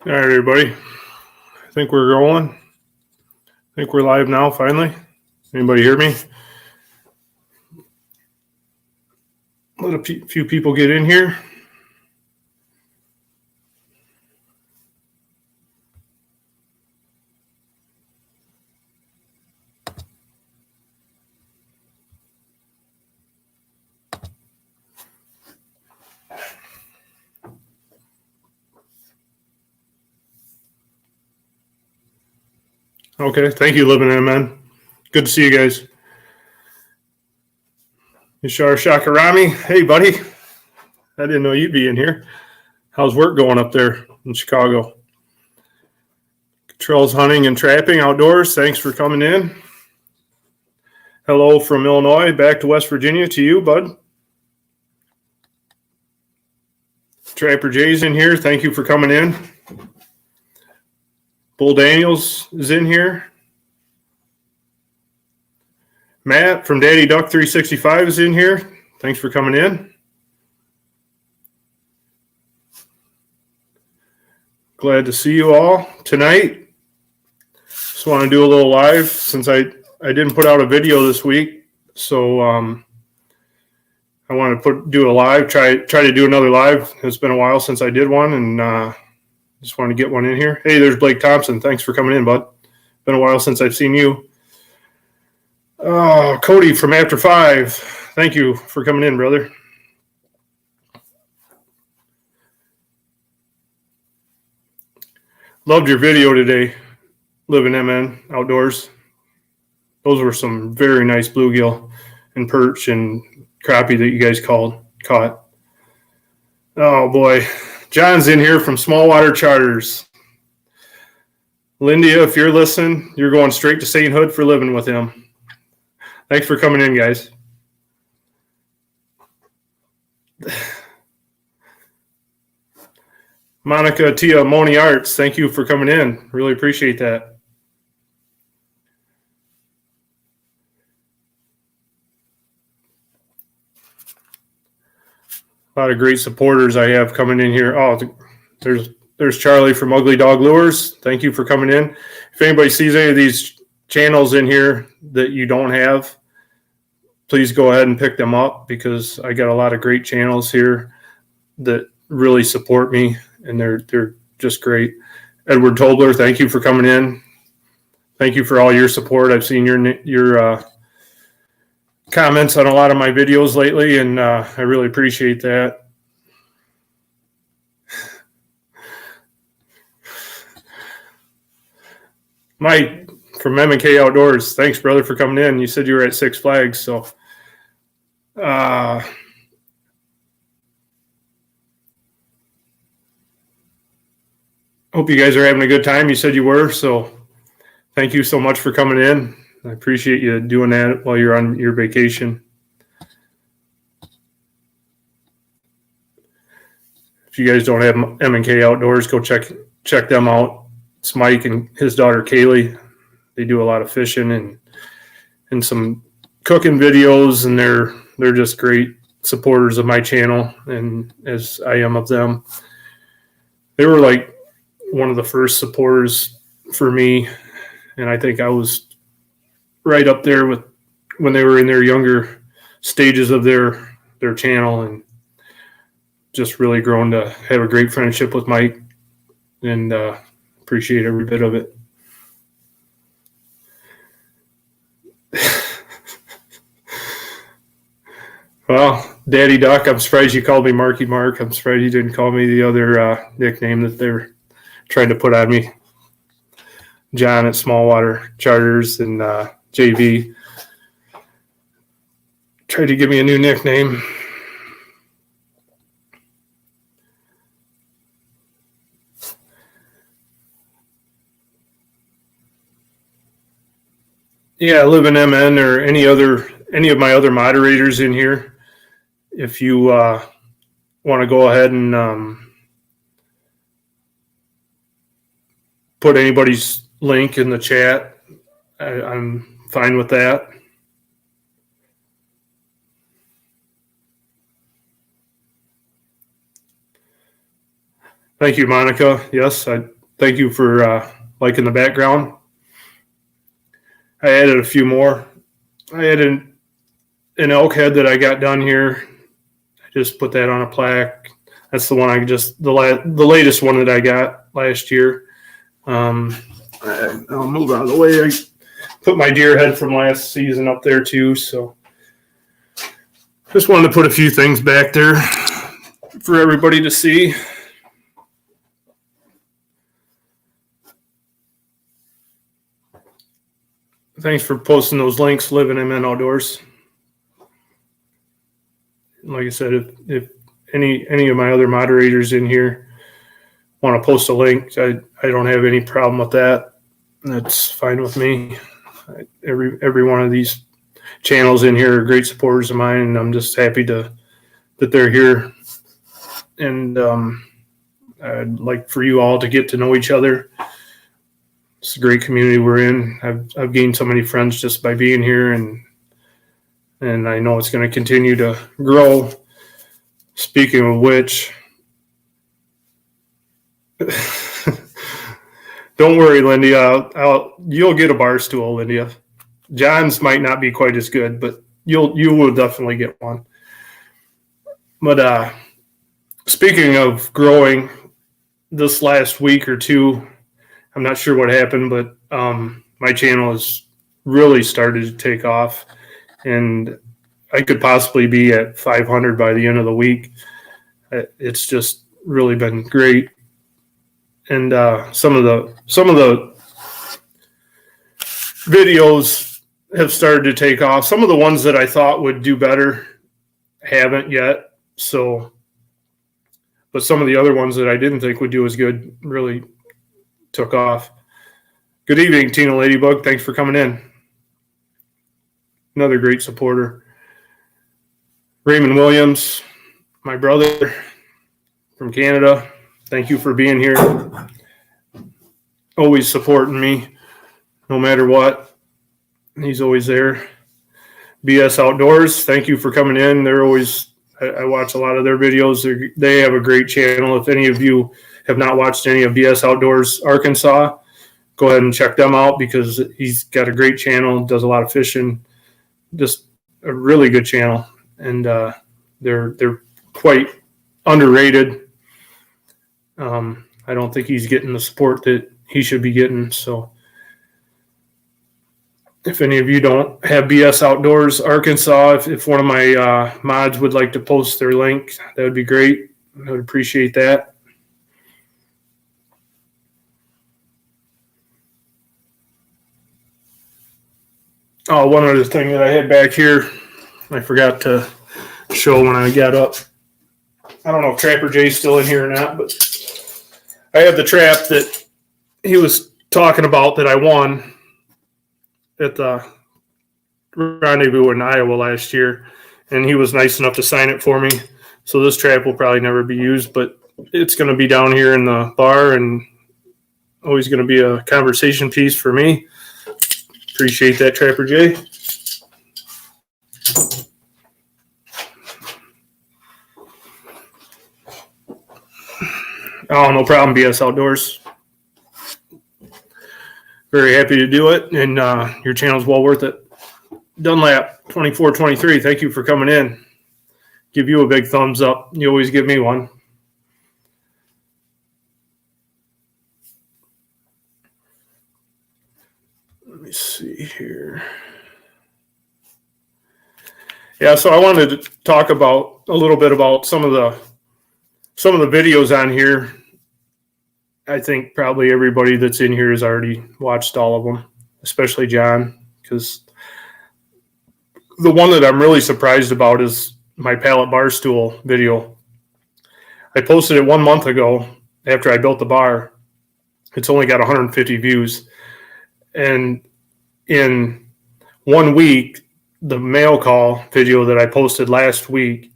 All right, everybody. I think we're rolling. I think we're live now, finally. Anybody hear me? Let a few people get in here. Okay, thank you, Living MN. Good to see you guys. Yashar Shakarami. Hey, buddy. I didn't know you'd be in here. How's work going up there in Chicago? Trails hunting and trapping outdoors. Thanks for coming in. Hello from Illinois, back to West Virginia to you, bud. Trapper Jay's in here. Thank you for coming in. Bull Daniels is in here. Matt from Daddy Duck 365 is in here. Thanks for coming in. Glad to see you all tonight. Just want to do a little live since I didn't put out a video this week. So I want to do a live, try to do another live. It's been a while since I did one, and just want to get one in here. Hey, there's Blake Thompson. Thanks for coming in, bud. Been a while since I've seen you. Cody from After 5. Thank you for coming in, brother. Loved your video today, Living MN Outdoors. Those were some very nice bluegill and perch and crappie that you guys caught. Oh, boy. John's in here from Smallwater Charters. Lindia, if you're listening, you're going straight to St. Hood for living with him. Thanks for coming in, guys. Monica Tia Moni Arts, thank you for coming in. Really appreciate that. A lot of great supporters I have coming in here. Oh, there's Charlie from Ugly Dog Lures. Thank you for coming in. If anybody sees any of these channels in here that you don't have, please go ahead and pick them up, because I got a lot of great channels here that really support me, and they're just great. Edward Tobler, thank you for coming in. Thank you for all your support. I've seen your comments on a lot of my videos lately, and I really appreciate that. Mike from M&K Outdoors, thanks, brother, for coming in. You said you were at Six Flags, so hope you guys are having a good time. You said you were, so thank you so much for coming in. I appreciate you doing that while you're on your vacation. If you guys don't have M&K Outdoors, go check them out. It's Mike and his daughter Kaylee. They do a lot of fishing and some cooking videos, and they're just great supporters of my channel, and as I am of them. They were like one of the first supporters for me, and I think I was right up there with when they were in their younger stages of their channel, and just really grown to have a great friendship with Mike, and appreciate every bit of it. Well, Daddy Duck, I'm surprised you called me Marky Mark. I'm surprised you didn't call me the other nickname that they were trying to put on me. John at Smallwater Charters and JV tried to give me a new nickname. Yeah, Living MN or any of my other moderators in here. If you want to go ahead and put anybody's link in the chat, I'm fine with that. Thank you, Monica. Yes, I thank you for liking the background. I added a few more. I added an elk head that I got done here. I just put that on a plaque. That's the one the latest one that I got last year. I'll move out of the way. I put my deer head from last season up there too. So just wanted to put a few things back there for everybody to see. Thanks for posting those links, Living MN Outdoors. Like I said, if any of my other moderators in here want to post a link, I don't have any problem with that. That's fine with me. Every one of these channels in here are great supporters of mine, and I'm just happy that they're here. And I'd like for you all to get to know each other. It's a great community we're in. I've gained so many friends just by being here, and I know it's going to continue to grow. Speaking of which, don't worry, Lindy. You'll get a bar stool, Lindy. John's might not be quite as good, but you will definitely get one. But speaking of growing, this last week or two, I'm not sure what happened, but my channel has really started to take off, and I could possibly be at 500 by the end of the week. It's just really been great. And some of the videos have started to take off. Some of the ones that I thought would do better haven't yet. But some of the other ones that I didn't think would do as good really took off. Good evening, Tina Ladybug. Thanks for coming in. Another great supporter. Raymond Williams, my brother from Canada. Thank you for being here. Always supporting me, no matter what. He's always there. BS Outdoors, thank you for coming in. They're always, I watch a lot of their videos. They have a great channel. If any of you have not watched any of BS Outdoors Arkansas, go ahead and check them out because he's got a great channel, does a lot of fishing, just a really good channel. And they're quite underrated. I don't think he's getting the support that he should be getting. So if any of you don't have BS Outdoors Arkansas, if one of my mods would like to post their link, that would be great. I would appreciate that. Oh, one other thing that I had back here, I forgot to show when I got up. I don't know if Trapper Jay's still in here or not, but I have the trap that he was talking about that I won at the rendezvous in Iowa last year, and he was nice enough to sign it for me. So this trap will probably never be used, but it's going to be down here in the bar and always going to be a conversation piece for me. Appreciate that, Trapper Jay. Oh, no problem, BS Outdoors. Very happy to do it, and your channel's well worth it. Dunlap 2423, thank you for coming in. Give you a big thumbs up. You always give me one. Let me see here. Yeah, so I wanted to talk about a little bit about some of the videos on here. I think probably everybody that's in here has already watched all of them, especially John, because the one that I'm really surprised about is my pallet bar stool video. I posted it 1 month ago after I built the bar. It's only got 150 views. And in 1 week, the mail call video that I posted last week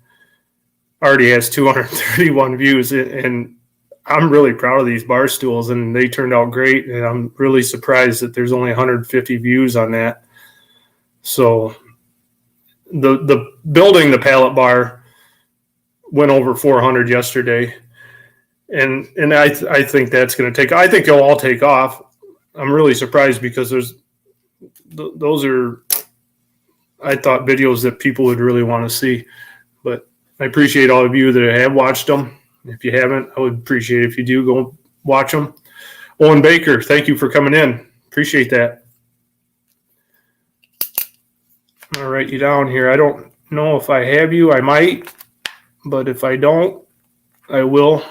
already has 231 views. And I'm really proud of these bar stools, and they turned out great. And I'm really surprised that there's only 150 views on that. So the building the pallet bar went over 400 yesterday. And I think that's going to take. I think they'll all take off. I'm really surprised because those are, I thought, videos that people would really want to see. But I appreciate all of you that have watched them. If you haven't, I would appreciate it if you do go watch them. Owen Baker, thank you for coming in. Appreciate that. I'm going to write you down here. I don't know if I have you. I might. But if I don't, I will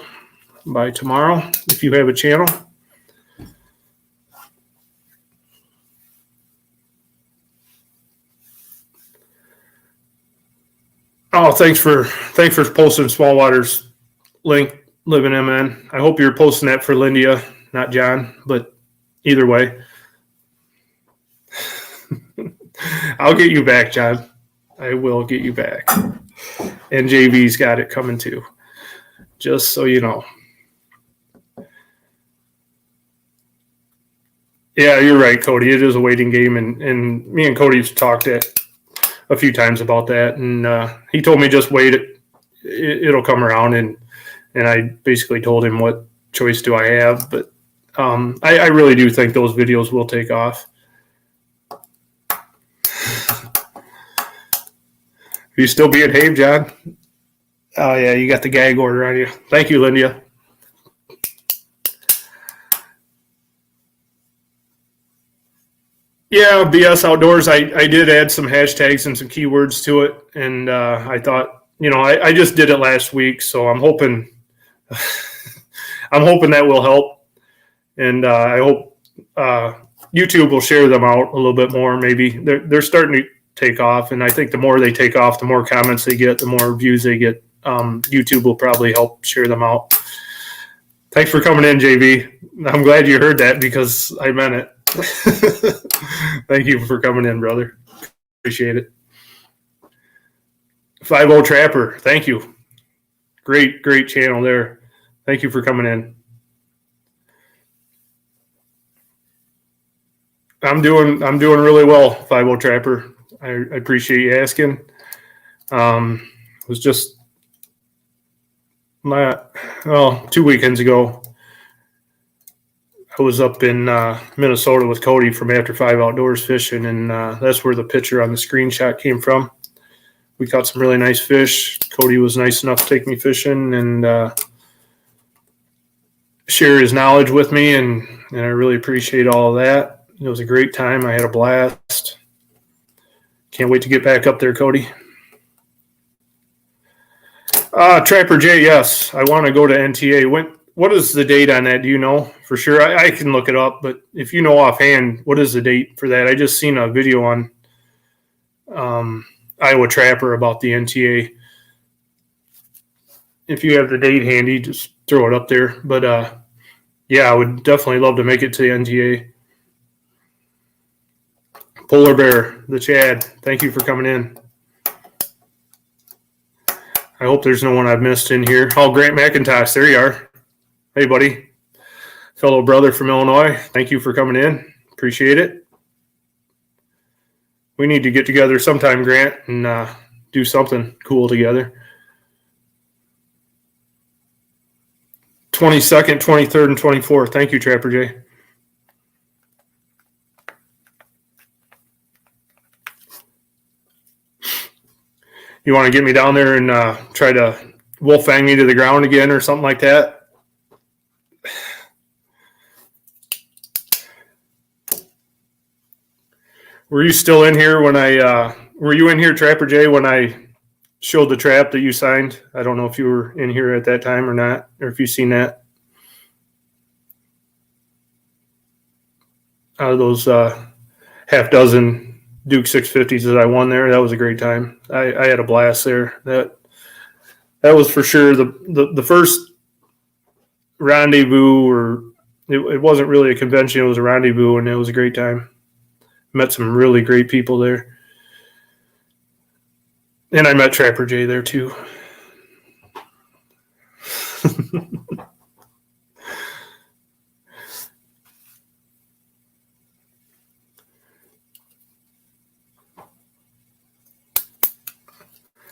by tomorrow if you have a channel. Oh, thanks for posting Small Waters link, Living MN. I hope you're posting that for Lindia, not John, but either way. I'll get you back, John. I will get you back. And JV's got it coming too, just so you know. Yeah, you're right, Cody. It is a waiting game, and me and Cody's talked a few times about that, and he told me just wait. It'll come around, and I basically told him what choice do I have, but I really do think those videos will take off. Are you still being Have, John? Oh, yeah, you got the gag order on you. Thank you, Lindia. Yeah, BS Outdoors. I did add some hashtags and some keywords to it, and I thought, I just did it last week, so I'm hoping that will help, and I hope YouTube will share them out a little bit more. Maybe they're starting to take off, and I think the more they take off, the more comments they get, the more views they get. YouTube will probably help share them out. Thanks for coming in, JV. I'm glad you heard that because I meant it. Thank you for coming in, brother. Appreciate it. 50 Trapper, thank you. Great channel there. Thank you for coming in. I'm doing really well, 50 Trapper. I appreciate you asking. It was just 2 weekends ago. I was up in Minnesota with Cody from After 5 Outdoors fishing, and that's where the picture on the screenshot came from. We caught some really nice fish. Cody was nice enough to take me fishing and share his knowledge with me, and I really appreciate all of that. It was a great time. I had a blast. Can't wait to get back up there, Cody. Trapper J, yes. I want to go to NTA. What is the date on that? Do you know for sure? I can look it up, but if you know offhand, what is the date for that? I just seen a video on Iowa Trapper about the NTA. If you have the date handy, just throw it up there. But yeah, I would definitely love to make it to the NTA. Polar Bear, the Chad, thank you for coming in. I hope there's no one I've missed in here. Oh, Grant McIntosh, there you are. Hey, buddy. Fellow brother from Illinois, thank you for coming in. Appreciate it. We need to get together sometime, Grant, and do something cool together. 22nd, 23rd, and 24th. Thank you, Trapper J. You want to get me down there and try to wolf fang me to the ground again or something like that? Were you still in here when were you in here, Trapper J, when I showed the trap that you signed? I don't know if you were in here at that time or not, or if you've seen that. Out of those half dozen Duke 650s that I won there, that was a great time. I had a blast there. That was for sure the first rendezvous, or it wasn't really a convention, it was a rendezvous, and it was a great time. Met some really great people there. And I met Trapper J there too.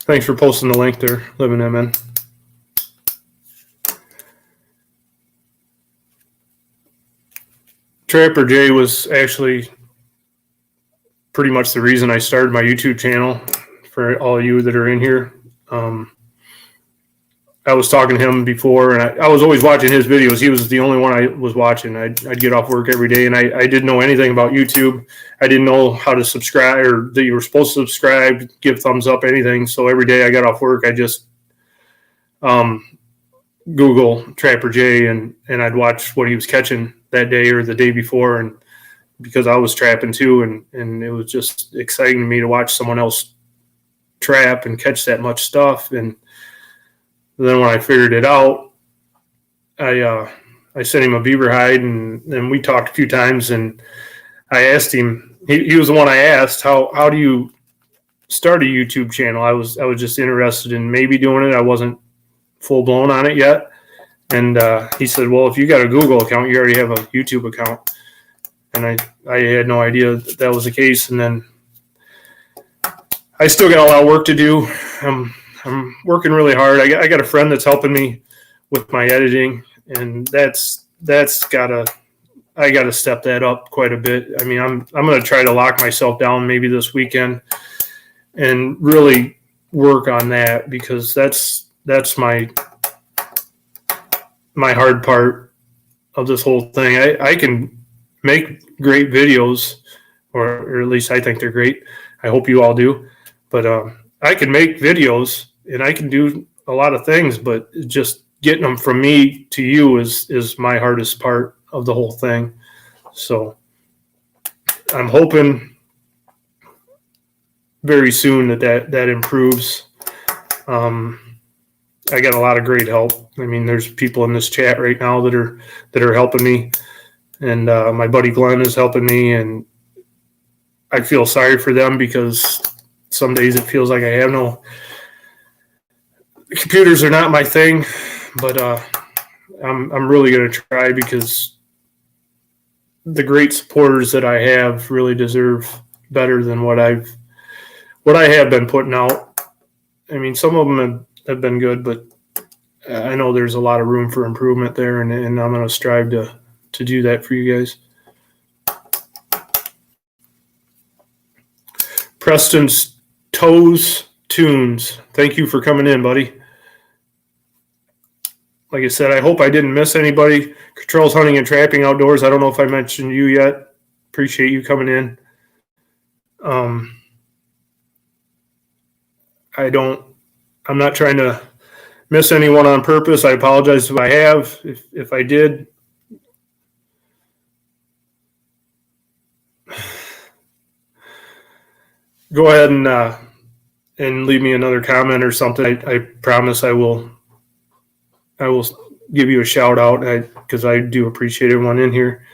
Thanks for posting the link there, Living MN. Trapper Jay was actually pretty much the reason I started my YouTube channel. For all of you that are in here, I was talking to him before, and I was always watching his videos. He was the only one I was watching. I'd get off work every day, and I didn't know anything about YouTube. I didn't know how to subscribe, or that you were supposed to subscribe, give thumbs up, anything. So every day I got off work, I just Google Trapper Jay, and I'd watch what he was catching that day or the day before, and because I was trapping too, and it was just exciting to me to watch someone else trap and catch that much stuff. And then when I figured it out, I sent him a beaver hide, and we talked a few times, and I asked him, he was the one I asked, how do you start a YouTube channel? I was just interested in maybe doing it. I wasn't full blown on it yet. And he said, well, if you got a Google account, you already have a YouTube account. And I had no idea that was the case. And then I still got a lot of work to do. I'm working really hard. I got a friend that's helping me with my editing, and I gotta step that up quite a bit. I mean, I'm gonna try to lock myself down maybe this weekend and really work on that, because that's my hard part of this whole thing. I can make great videos, or at least I think they're great. I hope you all do. But I can make videos and I can do a lot of things, but just getting them from me to you is my hardest part of the whole thing. So I'm hoping very soon that improves. I got a lot of great help. I mean, there's people in this chat right now that are helping me, and my buddy Glenn is helping me, and I feel sorry for them because some days it feels like I have no. Computers are not my thing, but I'm really going to try, because the great supporters that I have really deserve better than what I have been putting out. I mean, some of them have been good, but I know there's a lot of room for improvement there, and I'm going to strive to do that for you guys. Preston's Toes Tunes, thank you for coming in, buddy. Like I said, I hope I didn't miss anybody. Controls Hunting and Trapping Outdoors, I don't know if I mentioned you yet. Appreciate you coming in. I'm not trying to miss anyone on purpose. I apologize if I have. If I did, go ahead and leave me another comment or something. I promise I will give you a shout out, because I do appreciate everyone in here.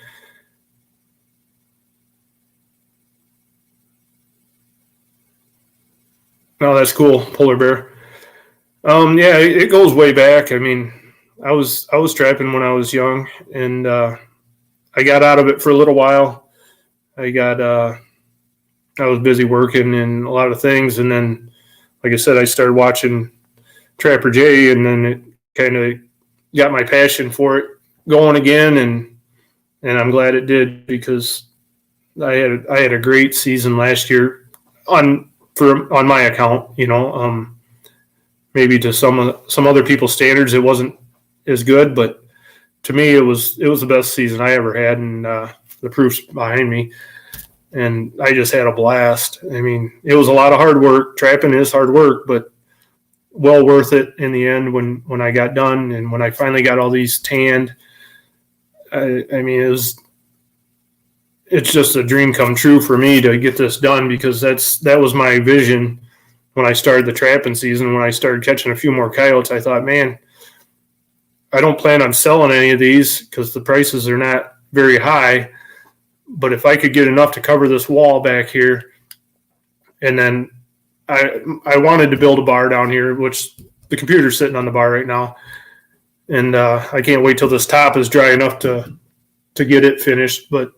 Oh, that's cool, Polar Bear. Yeah, it goes way back. I mean, I was trapping when I was young, and I got out of it for a little while. I was busy working and a lot of things, and then, like I said, I started watching Trapper Jay, and then it kind of got my passion for it going again, and I'm glad it did, because I had a great season last year on my account. You know, maybe to some other people's standards it wasn't as good, but to me it was the best season I ever had, and the proof's behind me. And I just had a blast. I mean, it was a lot of hard work. Trapping is hard work, but well worth it in the end when I got done, and when I finally got all these tanned. I mean, it's just a dream come true for me to get this done, because that was my vision when I started the trapping season. When I started catching a few more coyotes, I thought, man, I don't plan on selling any of these because the prices are not very high. But if I could get enough to cover this wall back here, and then I wanted to build a bar down here, which the computer's sitting on the bar right now, and I can't wait till this top is dry enough to get it finished. But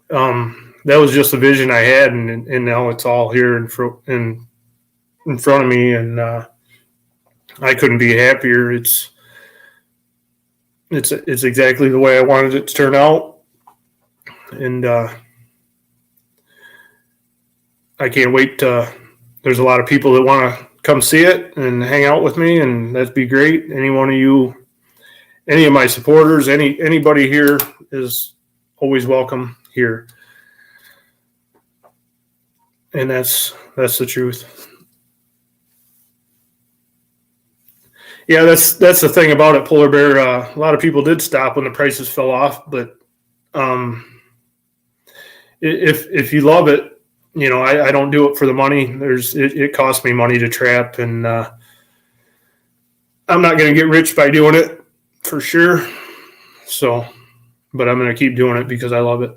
that was just a vision I had, and now it's all here in front of me, and I couldn't be happier. It's exactly the way I wanted it to turn out. and I can't wait. There's a lot of people that want to come see it and hang out with me, and that'd be great. Any one of you, any of my supporters, anybody here is always welcome here, and that's the truth. Yeah, that's the thing about it, Polar Bear. A lot of people did stop when the prices fell off, but if you love it, you know, I don't do it for the money. It costs me money to trap, and I'm not going to get rich by doing it for sure. So, but I'm going to keep doing it because I love it.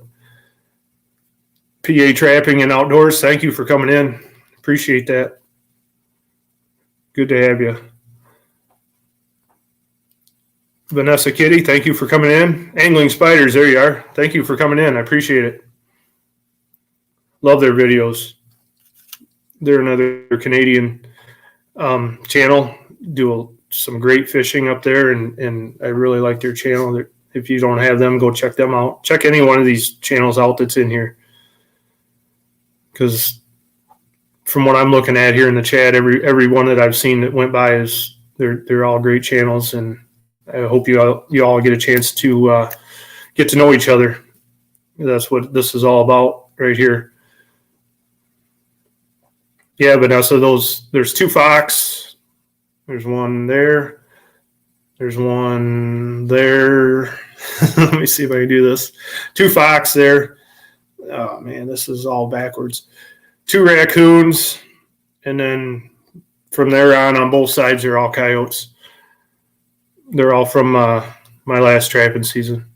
PA Trapping and Outdoors, thank you for coming in. Appreciate that. Good to have you. Vanessa Kitty, thank you for coming in. Angling Spiders, there you are. Thank you for coming in. I appreciate it. Love their videos. They're another Canadian channel. Do some great fishing up there, and I really like their channel. If you don't have them, go check them out. Check any one of these channels out that's in here, because from what I'm looking at here in the chat, every one that I've seen that went by is they're all great channels, and I hope you all get a chance to get to know each other. That's what this is all about right here. Yeah, Vanessa, there's 2 fox. There's one there. There's one there. Let me see if I can do this. 2 fox there. Oh man, this is all backwards. 2 raccoons, and then from there on both sides are all coyotes. They're all from my last trapping season.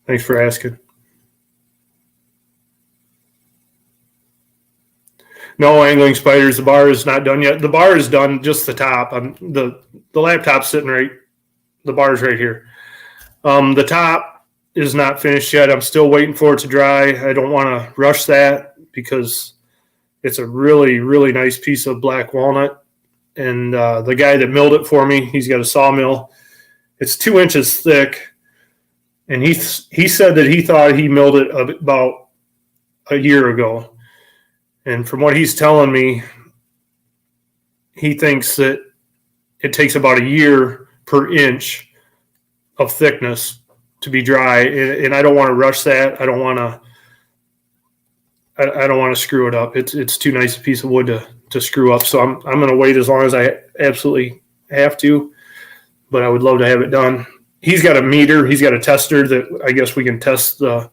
Thanks for asking. No, Angling Spiders, the bar is not done yet. The bar is done, just the top. The laptop's sitting right, the bar's right here. The top is not finished yet. I'm still waiting for it to dry. I don't want to rush that because it's a really, really nice piece of black walnut. And the guy that milled it for me, he's got a sawmill. It's 2 inches thick. And he said that he thought he milled it about a year ago. And from what he's telling me, he thinks that it takes about a year per inch of thickness to be dry. And I don't want to rush that. I don't want to screw it up. It's too nice a piece of wood to screw up. So I'm going to wait as long as I absolutely have to. But I would love to have it done. He's got a meter. He's got a tester that I guess we can test the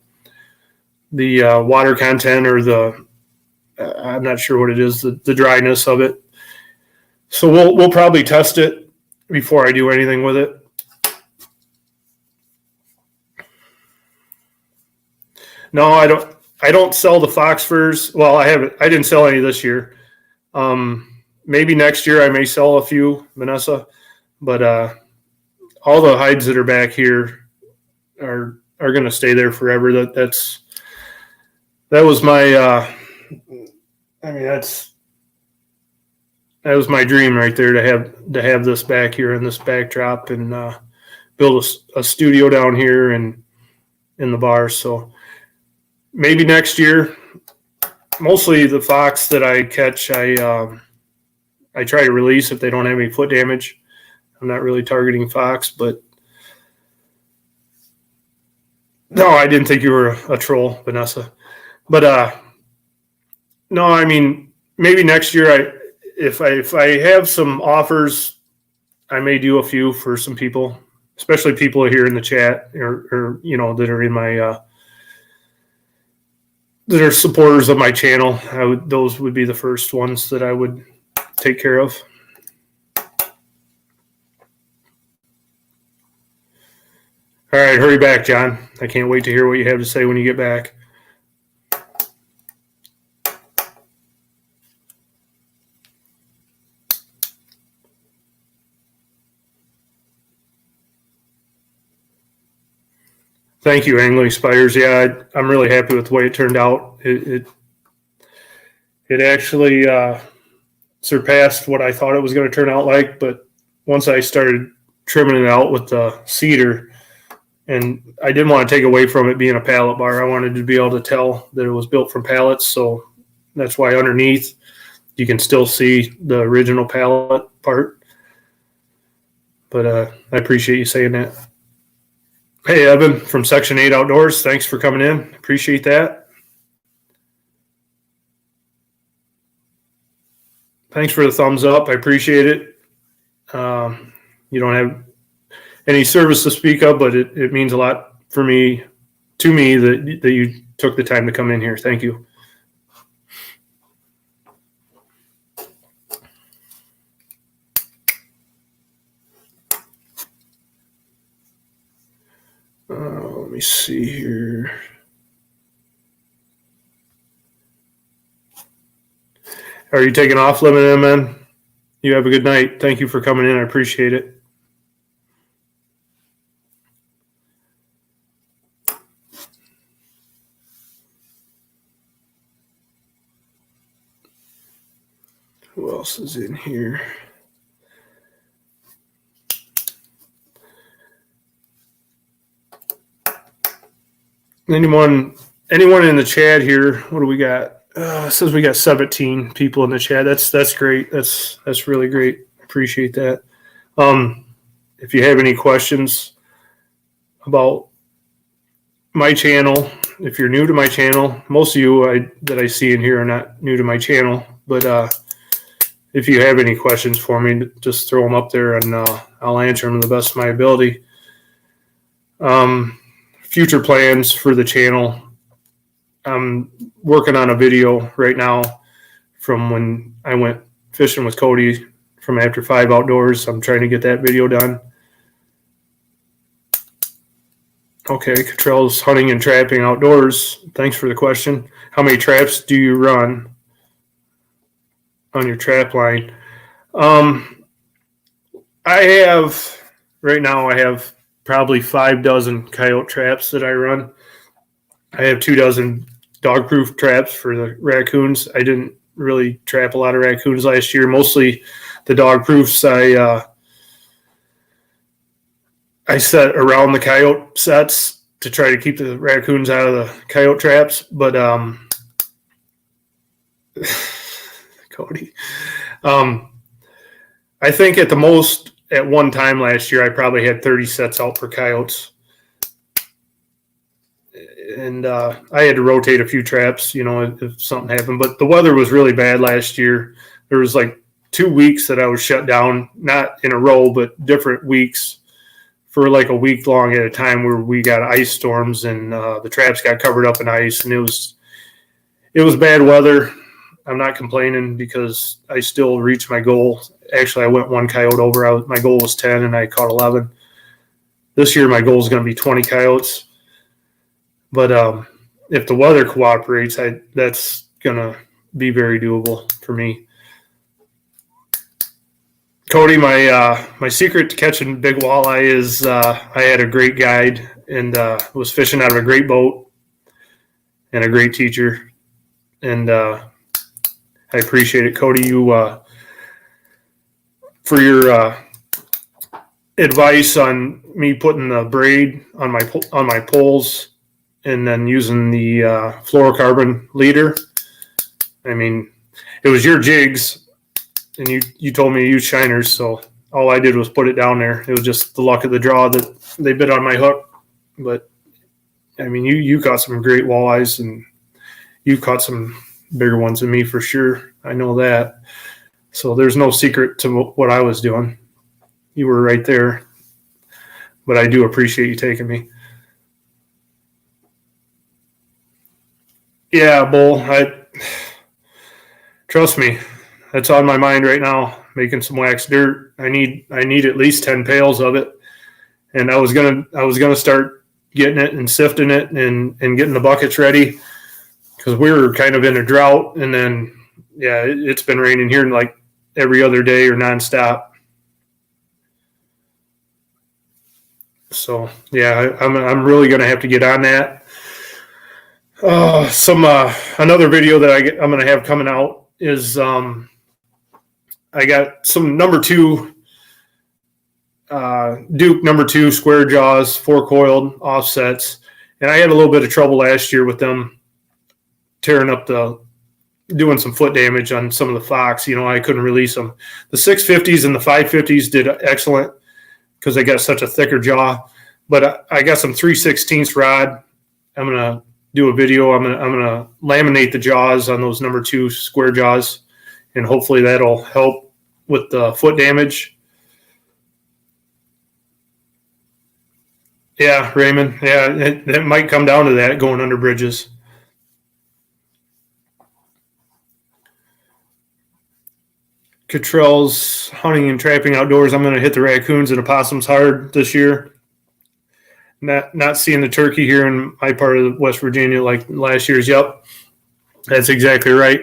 water content or the I'm not sure what it is, the dryness of it. So we'll probably test it before I do anything with it. No, I don't sell the fox furs. Well, I didn't sell any this year. Maybe next year I may sell a few, Vanessa. But all the hides that are back here are going to stay there forever. That was my that was my dream right there, to have this back here in this backdrop and build a studio down here and in the bar. So maybe next year. Mostly the fox that I catch, I try to release if they don't have any foot damage. I'm not really targeting fox, but no, I didn't think you were a troll, Vanessa. But no, I mean, maybe next year if I have some offers, I may do a few for some people, especially people here in the chat or you know, that are in my that are supporters of my channel. Those would be the first ones that I would take care of. All right, hurry back, John. I can't wait to hear what you have to say when you get back. Thank you, Angling Spiders. Yeah, I'm really happy with the way it turned out. It actually surpassed what I thought it was going to turn out like, but once I started trimming it out with the cedar, And I didn't want to take away from it being a pallet bar. I wanted to be able to tell that it was built from pallets. So that's why underneath you can still see the original pallet part. But I appreciate you saying that. Hey, Evan from Section 8 Outdoors, thanks for coming in. Appreciate that. Thanks for the thumbs up. I appreciate it. You don't have any service to speak of, but it means a lot to me that you took the time to come in here. Thank you. Let me see here. Are you taking off, Limited Man? You have a good night. Thank you for coming in. I appreciate it. Who else is in here? Anyone in the chat here? What do we got? It says we got 17 people in the chat. That's great. That's really great. Appreciate that. If you have any questions about my channel, if you're new to my channel, most of you that I see in here are not new to my channel, but if you have any questions for me, just throw them up there and I'll answer them to the best of my ability. Future plans for the channel. I'm working on a video right now from when I went fishing with Cody from After 5 Outdoors. I'm trying to get that video done. Okay, Cottrell's Hunting and Trapping Outdoors. Thanks for the question. How many traps do you run on your trap line? I have probably 5 dozen coyote traps that I run. I have 2 dozen dog-proof traps for the raccoons. I didn't really trap a lot of raccoons last year. Mostly the dog-proofs I set around the coyote sets to try to keep the raccoons out of the coyote traps. But Cody, I think at the most at one time last year, I probably had 30 sets out for coyotes. And I had to rotate a few traps, if something happened. But the weather was really bad last year. There was like 2 weeks that I was shut down, not in a row, but different weeks for like a week long at a time where we got ice storms and the traps got covered up in ice. And it was bad weather. I'm not complaining because I still reached my goal. Actually, I went 1 coyote over. My goal was 10 and I caught 11. This year, my goal is going to be 20 coyotes. But if the weather cooperates, that's going to be very doable for me. Cody, my secret to catching big walleye is I had a great guide and was fishing out of a great boat and a great teacher. And I appreciate it. Cody, you for your advice on me putting the braid on my poles and then using the fluorocarbon leader. I mean, it was your jigs, and you told me to use shiners, so all I did was put it down there. It was just the luck of the draw that they bit on my hook. But, I mean, you caught some great walleyes, and you caught some bigger ones than me for sure. I know that. So there's no secret to what I was doing. You were right there. But I do appreciate you taking me. Yeah, Bull, trust me, that's on my mind right now, making some wax dirt. I need at least 10 pails of it. And I was gonna start getting it and sifting it and getting the buckets ready because we were kind of in a drought. And then, yeah, it's been raining here like every other day or nonstop. So, yeah, I'm really going to have to get on that. Another video that I'm going to have coming out is I got some number 2 Duke number 2 square jaws, 4-coiled offsets, and I had a little bit of trouble last year with them tearing up doing some foot damage on some of the Fox. I couldn't release them. The 650s and the 550s did excellent because they got such a thicker jaw. But I got some 3/16 rod. I'm gonna do a video. I'm gonna laminate the jaws on those number 2 square jaws, and hopefully that'll help with the foot damage. Yeah, Raymond. Yeah, it might come down to that, going under bridges. Cottrell's hunting and trapping outdoors. I'm going to hit the raccoons and opossums hard this year. Not seeing the turkey here in my part of West Virginia like last year's. Yep, that's exactly right.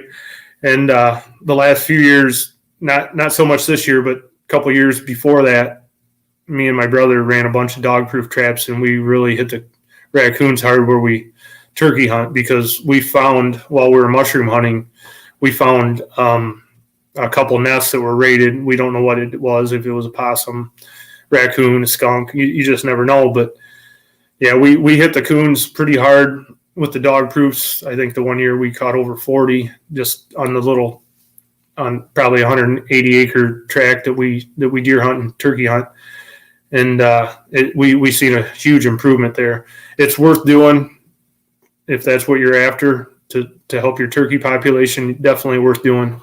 And the last few years, not so much this year, but a couple years before that, me and my brother ran a bunch of dog-proof traps, and we really hit the raccoons hard where we turkey hunt, because we found, while we were mushroom hunting, we found a couple nests that were raided. We don't know what it was, if it was a possum, raccoon, a skunk. You just never know. But, yeah, we hit the coons pretty hard with the dog-proofs. I think the one year we caught over 40 just on probably 180-acre tract that we deer hunt and turkey hunt. And we seen a huge improvement there. It's worth doing if that's what you're after to help your turkey population. Definitely worth doing.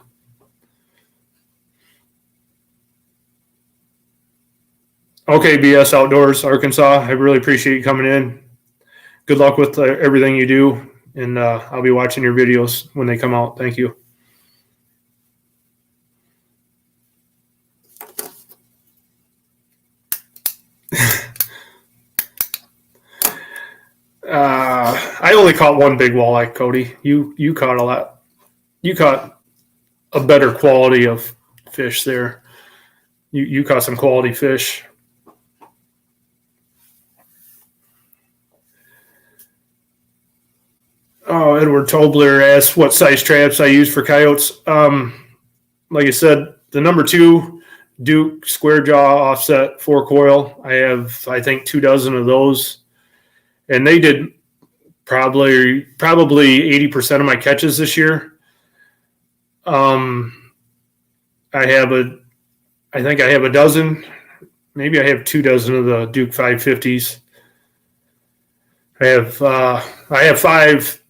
Okay, BS Outdoors, Arkansas. I really appreciate you coming in. Good luck with everything you do, and I'll be watching your videos when they come out. Thank you. I only caught one big walleye, Cody. You caught a lot. You caught a better quality of fish there. You caught some quality fish. Oh, Edward Tobler asked what size traps I use for coyotes. Like I said, the number 2 Duke square jaw offset 4-coil. I have, I think, 2 dozen of those, and they did probably 80% of my catches this year. I think I have a dozen. Maybe I have 2 dozen of the Duke 550s. I have 5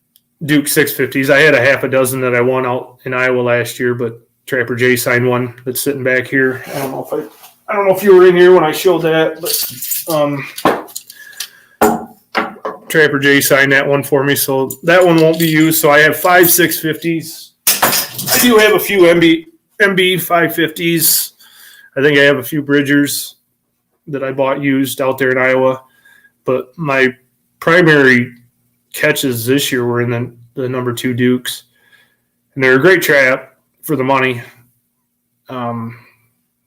Duke 650s. I had a half a dozen that I won out in Iowa last year, but Trapper J signed one that's sitting back here. I don't know if you were in here when I showed that, but Trapper J signed that one for me, so that one won't be used. So I have 5 650s. I do have a few MB 550s. I think I have a few Bridgers that I bought used out there in Iowa, but my primary catches this year were in the number 2 Dukes, and they're a great trap for the money. I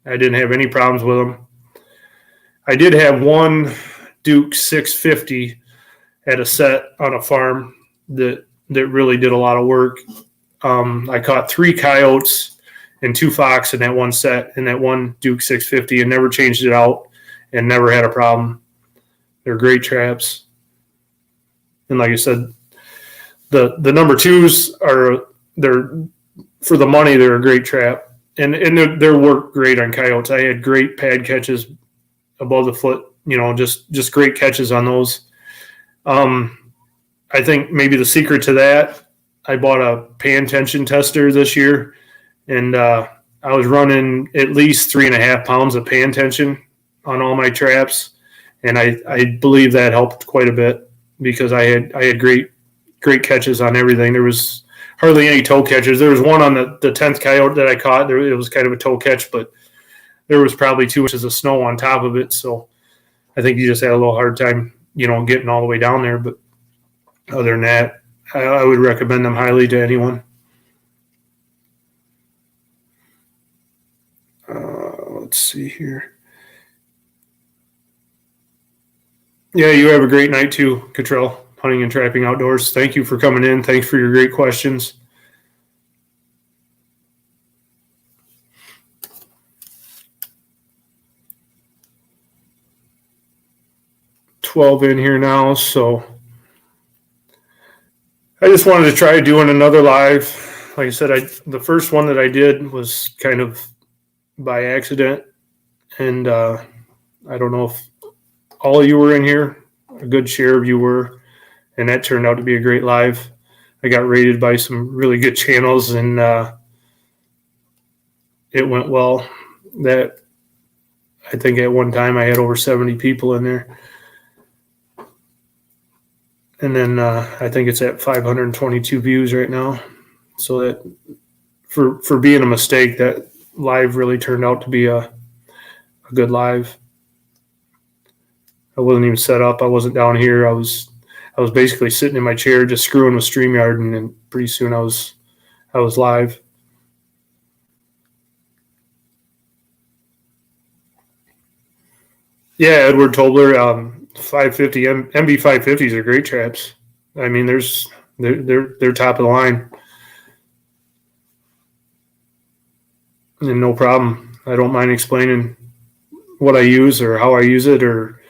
didn't have any problems with them. I did have one Duke 650 at a set on a farm that really did a lot of work. I caught 3 coyotes and 2 fox in that one set, in that one Duke 650, and never changed it out and never had a problem. They're great traps. And like I said, the number 2s they're for the money. They're a great trap, and they work great on coyotes. I had great pad catches above the foot. Just great catches on those. I think maybe the secret to that, I bought a pan tension tester this year, and I was running at least 3.5 pounds of pan tension on all my traps, and I believe that helped quite a bit, because I had great catches on everything. There was hardly any toe catches. There was one on the 10th coyote that I caught. It was kind of a toe catch, but there was probably 2 inches of snow on top of it. So I think you just had a little hard time, getting all the way down there. But other than that, I would recommend them highly to anyone. Let's see here. Yeah, you have a great night too, Cottrell, Hunting and Trapping Outdoors. Thank you for coming in. Thanks for your great questions. 12 in here now, so I just wanted to try doing another live. Like I said, the first one that I did was kind of by accident, and I don't know if all of you were in here. A good share of you were, and that turned out to be a great live. I got rated by some really good channels, and it went well. That I think at one time I had over 70 people in there. And then I think it's at 522 views right now. So that for being a mistake, that live really turned out to be a good live. I wasn't even set up. I wasn't down here. I was basically sitting in my chair just screwing with StreamYard, and then pretty soon I was live. Yeah, Edward Tobler, 550 MB 550s are great traps. I mean, they're top of the line, and no problem. I don't mind explaining what I use or how I use it or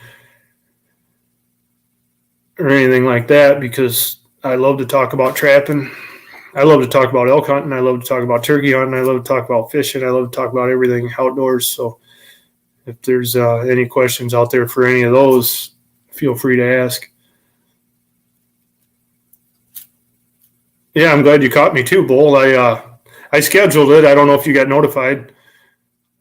anything like that, because I love to talk about trapping. I love to talk about elk hunting. I love to talk about turkey hunting. I love to talk about fishing. I love to talk about everything outdoors. So if there's any questions out there for any of those, feel free to ask. Yeah, I'm glad you caught me too, Bull. I scheduled it. I don't know if you got notified.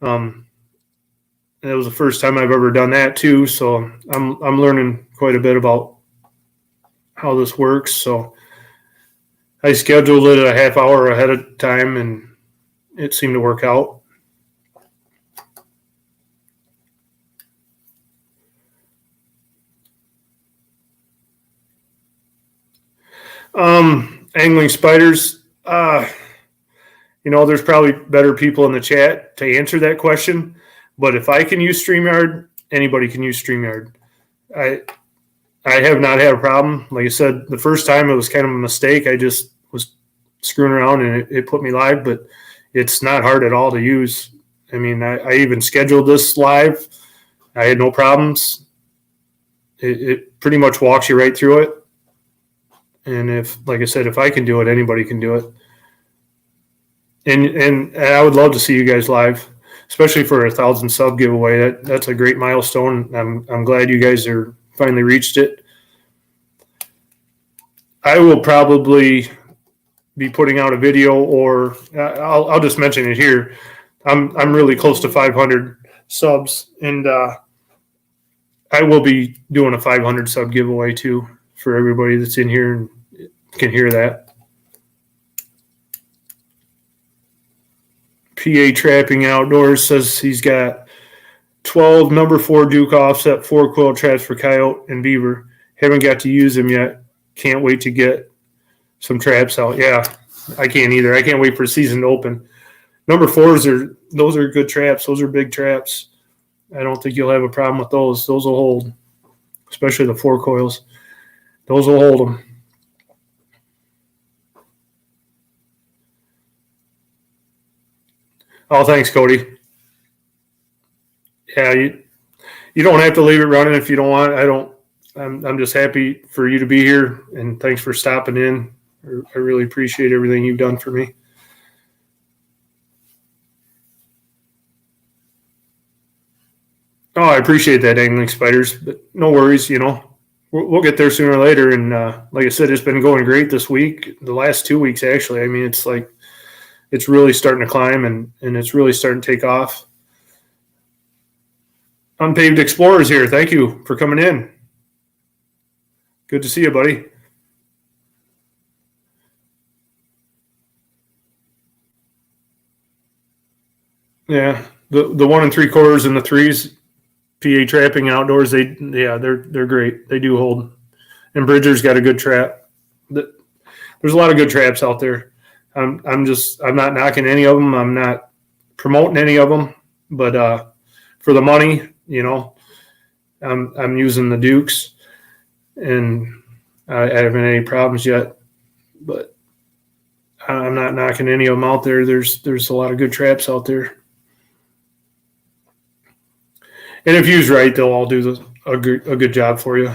It was the first time I've ever done that too, so I'm learning quite a bit about how this works. So I scheduled it a half hour ahead of time, and it seemed to work out. Angling spiders. There's probably better people in the chat to answer that question. But if I can use StreamYard, anybody can use StreamYard. I have not had a problem. Like I said, the first time it was kind of a mistake. I just was screwing around and it put me live, but it's not hard at all to use. I mean, I even scheduled this live. I had no problems. It pretty much walks you right through it. And like I said, if I can do it, anybody can do it. And I would love to see you guys live, especially for 1,000 sub giveaway. That's a great milestone. I'm glad you guys are finally reached it. I will probably be putting out a video, or I'll just mention it here. I'm really close to 500 subs, and I will be doing a 500 sub giveaway too for everybody that's in here and can hear that. PA Trapping Outdoors says he's got 12 number 4 Duke offset 4 quill traps for coyote and beaver. Haven't got to use them yet. Can't wait to get some traps out. Yeah, I can't either. I can't wait for the season to open. Number 4s those are good traps. Those are big traps. I don't think you'll have a problem with those. Those will hold, especially the 4 coils. Those will hold them. Oh, thanks, Cody. Yeah, you don't have to leave it running if you don't want. I'm just happy for you to be here, and thanks for stopping in. I really appreciate everything you've done for me. Oh, I appreciate that, Angling Spiders, but no worries, we'll get there sooner or later. And like I said, it's been going great this week, the last 2 weeks, actually. I mean, it's like it's really starting to climb, and it's really starting to take off. Unpaved Explorers here. Thank you for coming in. Good to see you, buddy. Yeah, the 1 3/4 and the 3s, PA Trapping Outdoors. They're great. They do hold. And Bridger's got a good trap. There's a lot of good traps out there. I'm not knocking any of them. I'm not promoting any of them, but for the money, I'm using the Dukes, and I haven't had any problems yet. But I'm not knocking any of them out there. There's a lot of good traps out there, and if used right, they'll all do a good job for you.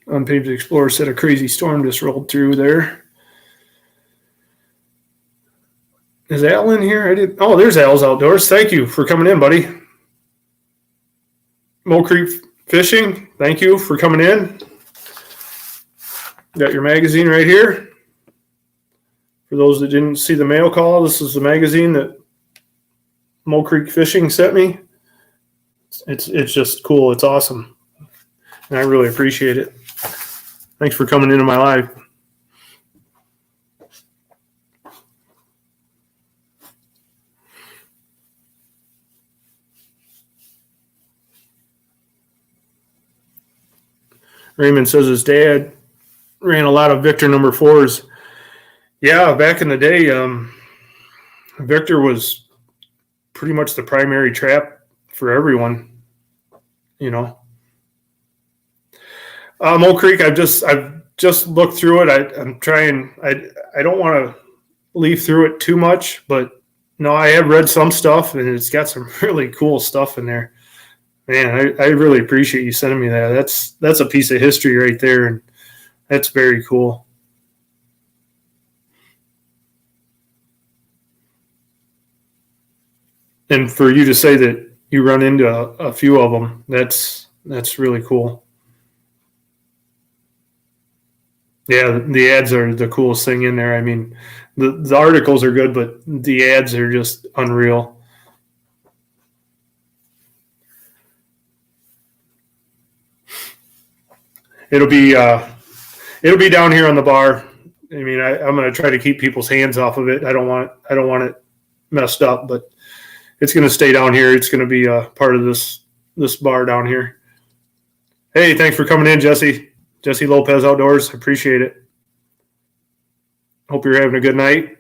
Unpaved Explorer said a crazy storm just rolled through there. Is Al in here? Oh, there's Al's Outdoors. Thank you for coming in, buddy. Mole Creek Fishing, thank you for coming in. Got your magazine right here. For those that didn't see the mail call, this is the magazine that Mole Creek Fishing sent me. It's just cool. It's awesome. And I really appreciate it. Thanks for coming into my life. Raymond says his dad ran a lot of Victor number 4s. Yeah, back in the day, Victor was pretty much the primary trap for everyone, you know. Mole Creek, I've just looked through it. I'm trying. I don't want to leaf through it too much, but no, I have read some stuff, and it's got some really cool stuff in there. Man, I really appreciate you sending me that. That's a piece of history right there, and that's very cool. And for you to say that you run into a few of them, that's really cool. Yeah, the ads are the coolest thing in there. I mean, the articles are good, but the ads are just unreal. It'll be down here on the bar. I mean, I'm going to try to keep people's hands off of it. I don't want it messed up, but it's going to stay down here. It's going to be a part of this bar down here. Hey, thanks for coming in, Jesse. Jesse Lopez Outdoors. Appreciate it. Hope you're having a good night.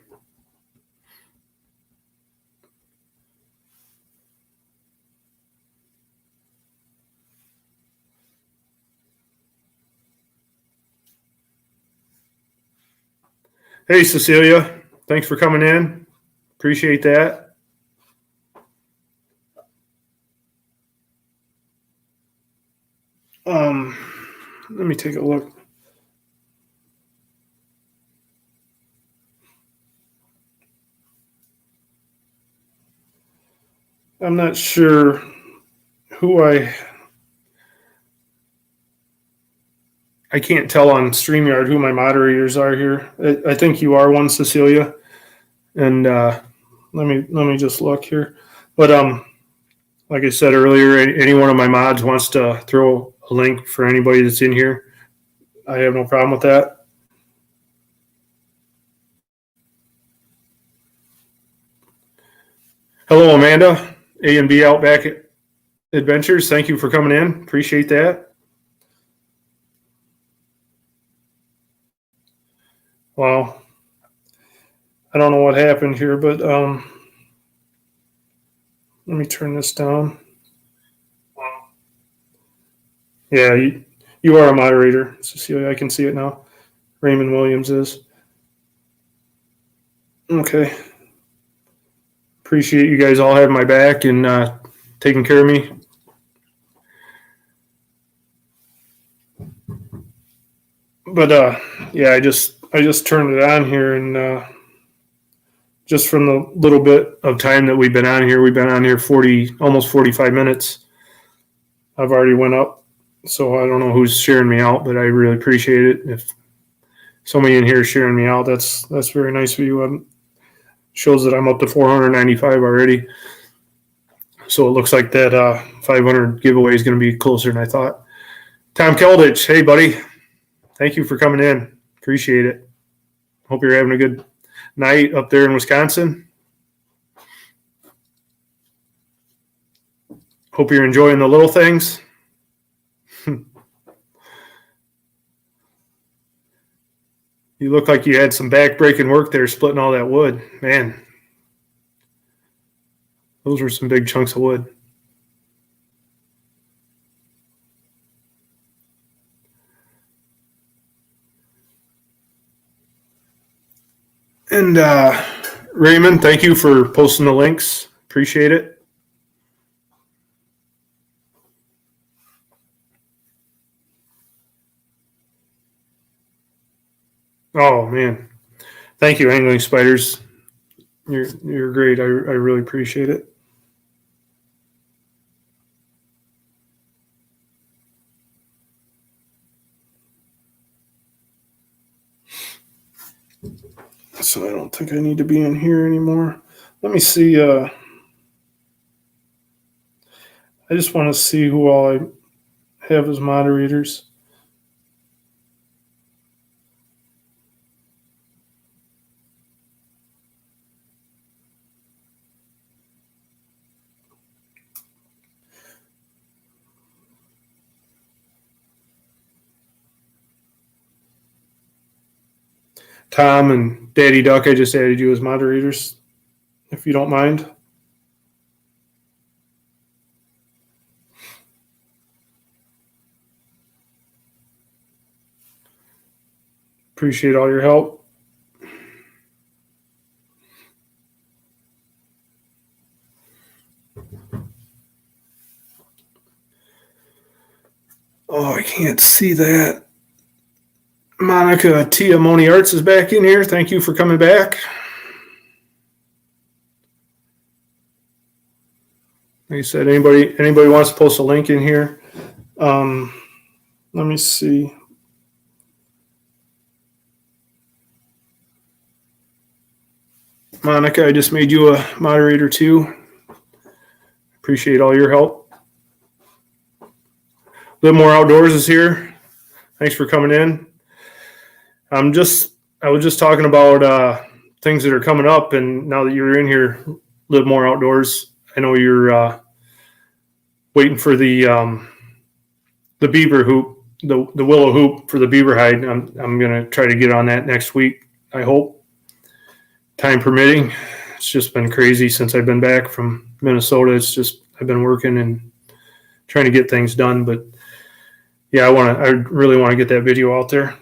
Hey, Cecilia. Thanks for coming in. Appreciate that. Let me take a look. I'm not sure who I can't tell on StreamYard who my moderators are here. I think you are one, Cecilia. And let me just look here. But like I said earlier, any one of my mods wants to throw a link for anybody that's in here, I have no problem with that. Hello, Amanda. A&B Outback Adventures. Thank you for coming in. Appreciate that. Well, I don't know what happened here, but let me turn this down. Yeah, you are a moderator, Cecilia. I can see it now. Raymond Williams is. Okay. Appreciate you guys all having my back and taking care of me. But yeah, I just turned it on here, and just from the little bit of time that we've been on here almost 45 minutes. I've already went up, so I don't know who's sharing me out, but I really appreciate it. If somebody in here is sharing me out, that's very nice of you. Shows that I'm up to 495 already. So it looks like that 500 giveaway is going to be closer than I thought. Tom Keldich, hey buddy, thank you for coming in. Appreciate it. Hope you're having a good night up there in Wisconsin. Hope you're enjoying the little things. You look like you had some back-breaking work there splitting all that wood. Man, those were some big chunks of wood. And Raymond, thank you for posting the links. Appreciate it. Oh man, thank you, Angling Spiders. You're great. I really appreciate it. So I don't think I need to be in here anymore. Let me see. I just want to see who all I have as moderators. Tom and Daddy Duck, I just added you as moderators, if you don't mind. Appreciate all your help. Oh, I can't see that. Monica Tia Moni Arts is back in here. Thank you for coming back. Like I said, anybody wants to post a link in here? Let me see. Monica, I just made you a moderator too. Appreciate all your help. Live More Outdoors is here. Thanks for coming in. I was just talking about things that are coming up, and now that you're in here, Live More Outdoors, I know you're waiting for the beaver hoop, the willow hoop for the beaver hide. I'm gonna try to get on that next week. I hope, time permitting. It's just been crazy since I've been back from Minnesota. I've been working and trying to get things done, but yeah, I really want to get that video out there.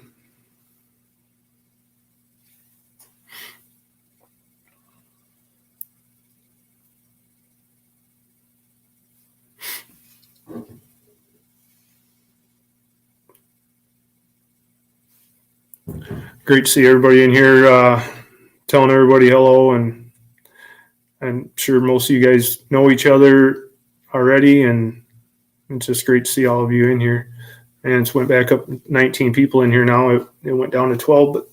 Great to see everybody in here, telling everybody hello, and I'm sure most of you guys know each other already, and it's just great to see all of you in here. And it's went back up 19 people in here now. It went down to 12, but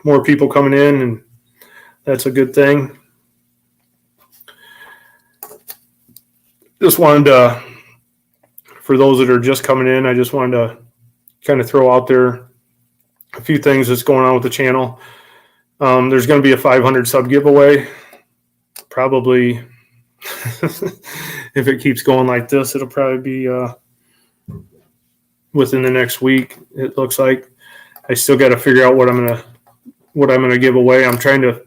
more people coming in, and that's a good thing. Just wanted to, for those that are just coming in, I just wanted to kind of throw out there a few things that's going on with the channel. There's going to be a 500 sub giveaway. Probably, if it keeps going like this, it'll probably be within the next week. It looks like. I still got to figure out what I'm gonna give away. I'm trying to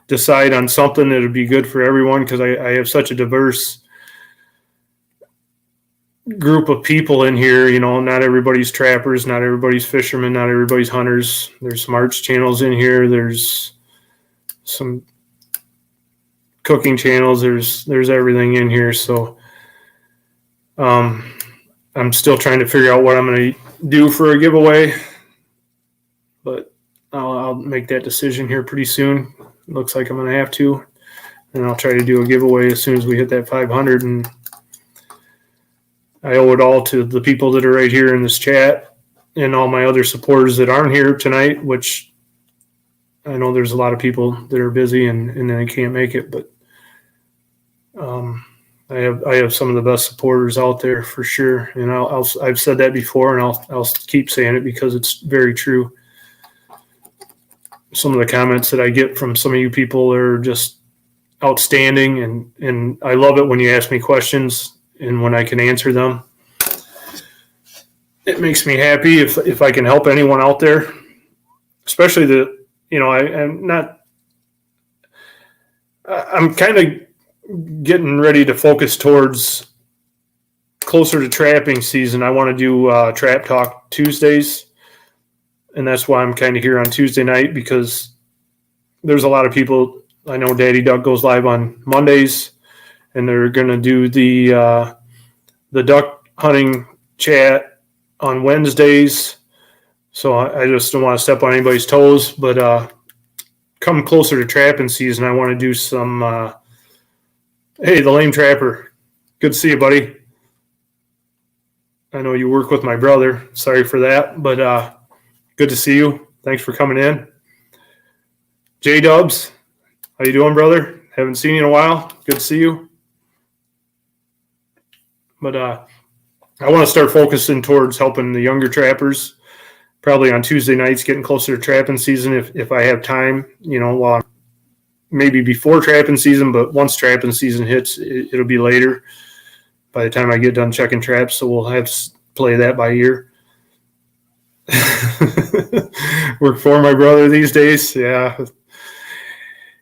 decide on something that would be good for everyone, because I have such a diverse group of people in here. You know, not everybody's trappers, not everybody's fishermen, not everybody's hunters. There's some arts channels in here. There's some cooking channels. There's everything in here. So I'm still trying to figure out what I'm going to do for a giveaway, but I'll make that decision here pretty soon. It looks like I'm going to have to, and I'll try to do a giveaway as soon as we hit that 500. And I owe it all to the people that are right here in this chat and all my other supporters that aren't here tonight, which I know there's a lot of people that are busy and they can't make it, but I have some of the best supporters out there for sure. And I've said that before, and I'll keep saying it because it's very true. Some of the comments that I get from some of you people are just outstanding, and I love it when you ask me questions and when I can answer them. It makes me happy if I can help anyone out there, especially I'm kind of getting ready to focus towards closer to trapping season. I want to do Trap Talk Tuesdays, and that's why I'm kind of here on Tuesday night, because there's a lot of people. I know Daddy Duck goes live on Mondays, and they're going to do the duck hunting chat on Wednesdays. So I just don't want to step on anybody's toes, but come closer to trapping season, I want to do some. Hey, the Lame Trapper, good to see you, buddy. I know you work with my brother. Sorry for that, but good to see you. Thanks for coming in. J Dubs, how you doing, brother? Haven't seen you in a while. Good to see you. But I want to start focusing towards helping the younger trappers. Probably on Tuesday nights, getting closer to trapping season if I have time. While maybe before trapping season, but once trapping season hits, it'll be later. By the time I get done checking traps, so we'll have to play that by ear. Work for my brother these days, yeah.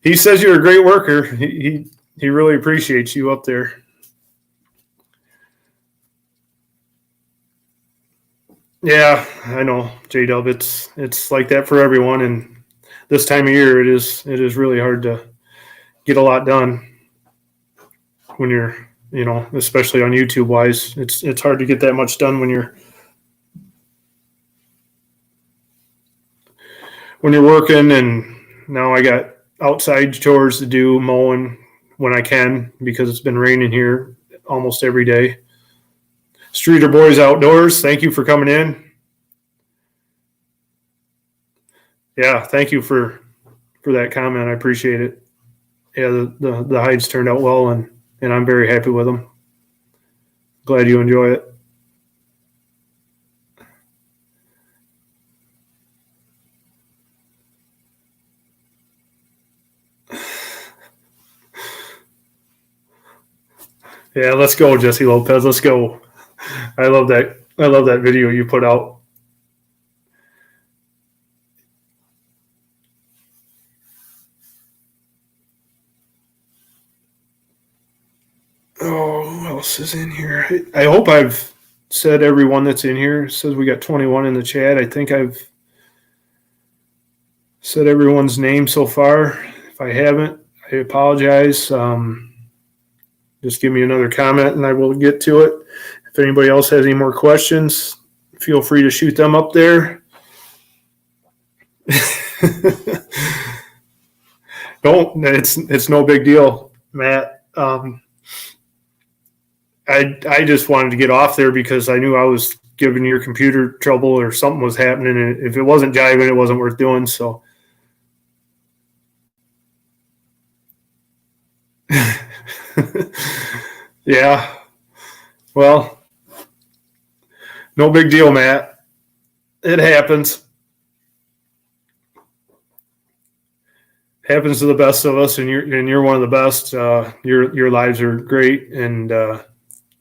He says you're a great worker. He really appreciates you up there. Yeah, I know, J-Dub. It's like that for everyone, and this time of year it is really hard to get a lot done when you're, especially on YouTube wise. It's hard to get that much done when you're working, and now I got outside chores to do, mowing when I can because it's been raining here almost every day. Streeter Boys Outdoors, thank you for coming in. Yeah, thank you for that comment. I appreciate it. Yeah, the hides turned out well, and I'm very happy with them. Glad you enjoy it. Yeah, let's go, Jesse Lopez. Let's go. I love that video you put out. Oh, who else is in here? I hope I've said everyone that's in here. It says we got 21 in the chat. I think I've said everyone's name so far. If I haven't, I apologize. Just give me another comment and I will get to it. If anybody else has any more questions, feel free to shoot them up there. Don't. It's no big deal, Matt. I just wanted to get off there because I knew I was giving your computer trouble or something was happening, and if it wasn't jiving, it wasn't worth doing. So. Yeah. Well, no big deal, Matt. It happens. Happens to the best of us, and you're one of the best. Your lives are great, and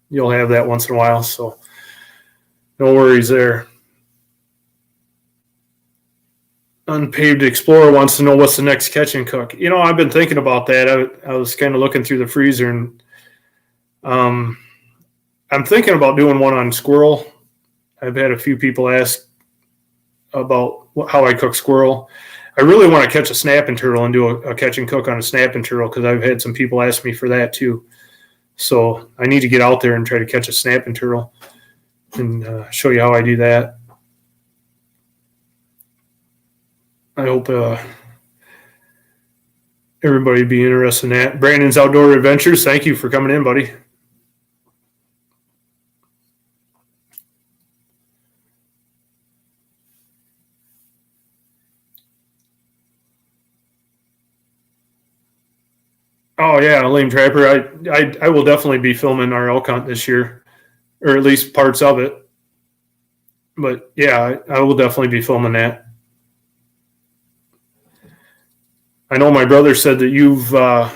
you'll have that once in a while. So no worries there. Unpaved Explorer wants to know what's the next catch and cook. I've been thinking about that. I was kind of looking through the freezer, and I'm thinking about doing one on squirrel. I've had a few people ask about how I cook squirrel. I really want to catch a snapping turtle and do a catch and cook on a snapping turtle because I've had some people ask me for that too. So I need to get out there and try to catch a snapping turtle and show you how I do that. I hope everybody would be interested in that. Brandon's Outdoor Adventures, thank you for coming in, buddy. Oh yeah, Lame Trapper. I will definitely be filming our elk hunt this year, or at least parts of it. But yeah, I will definitely be filming that. I know my brother said that you've, I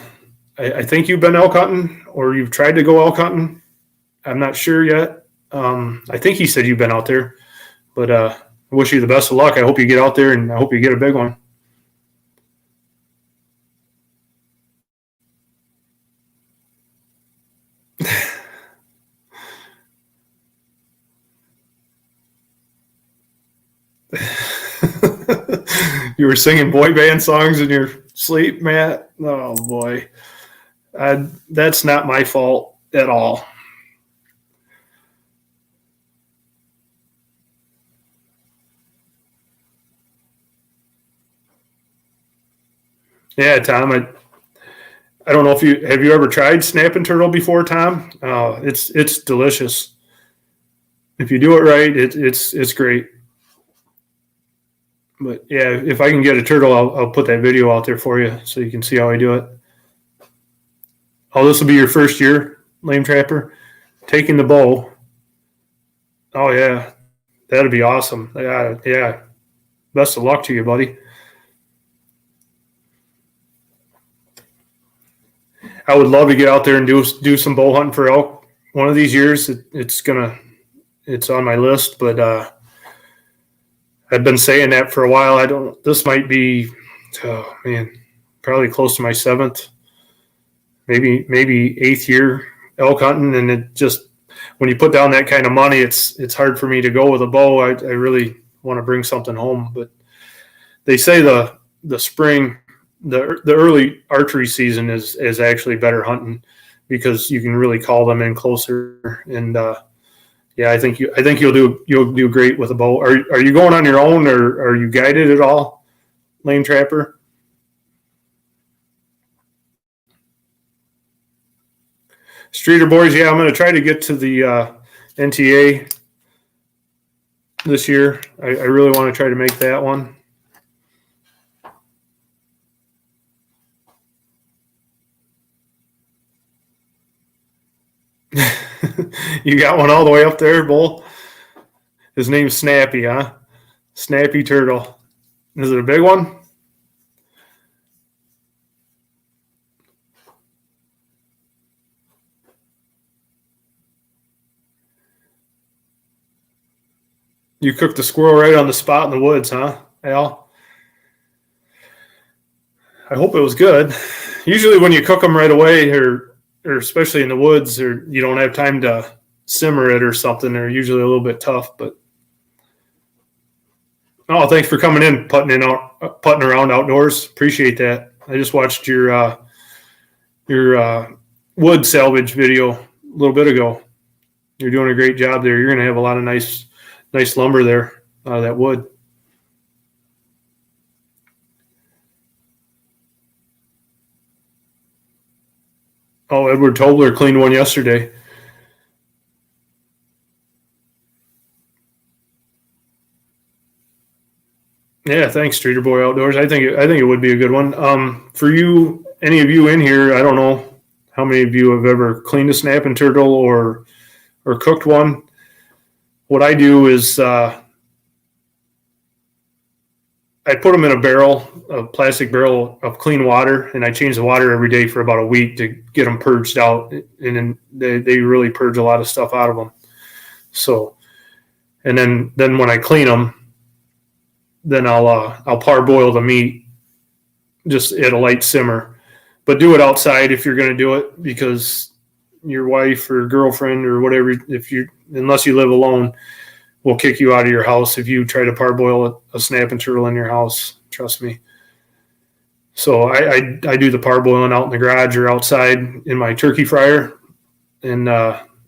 think you've been elk hunting or you've tried to go elk hunting. I'm not sure yet. I think he said you've been out there, but I wish you the best of luck. I hope you get out there and I hope you get a big one. You were singing boy band songs in your Sleep, Matt. Oh boy, that's not my fault at all. Yeah, Tom. I don't know if you have you ever tried snapping turtle before, Tom. It's delicious. If you do it right, it's great. But yeah, if I can get a turtle, I'll put that video out there for you so you can see how I do it. Oh, this will be your first year, lame trapper, taking the bow. Oh yeah, that'd be awesome. Yeah, yeah. Best of luck to you, buddy. I would love to get out there and do some bow hunting for elk one of these years. It's on my list, but I've been saying that for a while. I don't. This might be, oh man, probably close to my seventh, maybe eighth year elk hunting, and it just when you put down that kind of money, it's hard for me to go with a bow. I really want to bring something home, but they say the spring, the early archery season is actually better hunting because you can really call them in closer. And yeah, I think you'll do great with a bow. Are you going on your own or are you guided at all, lame trapper? Streeter boys, yeah, I'm going to try to get to the NTA this year. I really want to try to make that one. You got one all the way up there, Bull? His name's Snappy, huh? Snappy Turtle. Is it a big one? You cooked the squirrel right on the spot in the woods, huh, Al? I hope it was good. Usually when you cook them right away, or especially in the woods, or you don't have time to simmer it or something, they're usually a little bit tough. But oh, thanks for coming in, putting around outdoors. Appreciate that. I just watched your wood salvage video a little bit ago. You're doing a great job there. You're going to have a lot of nice lumber there out of that wood. Oh, Edward Tobler cleaned one yesterday. Yeah, thanks, Streeter Boy Outdoors. I think it would be a good one. For you, any of you in here, I don't know how many of you have ever cleaned a snapping turtle or cooked one. What I do is I put them in a plastic barrel of clean water, and I change the water every day for about a week to get them purged out, and then they really purge a lot of stuff out of them. So, and then when I clean them, then I'll parboil the meat just at a light simmer, but do it outside if you're going to do it, because your wife or girlfriend or whatever, unless you live alone, will kick you out of your house if you try to parboil a snapping turtle in your house. Trust me. So I do the parboiling out in the garage or outside in my turkey fryer, and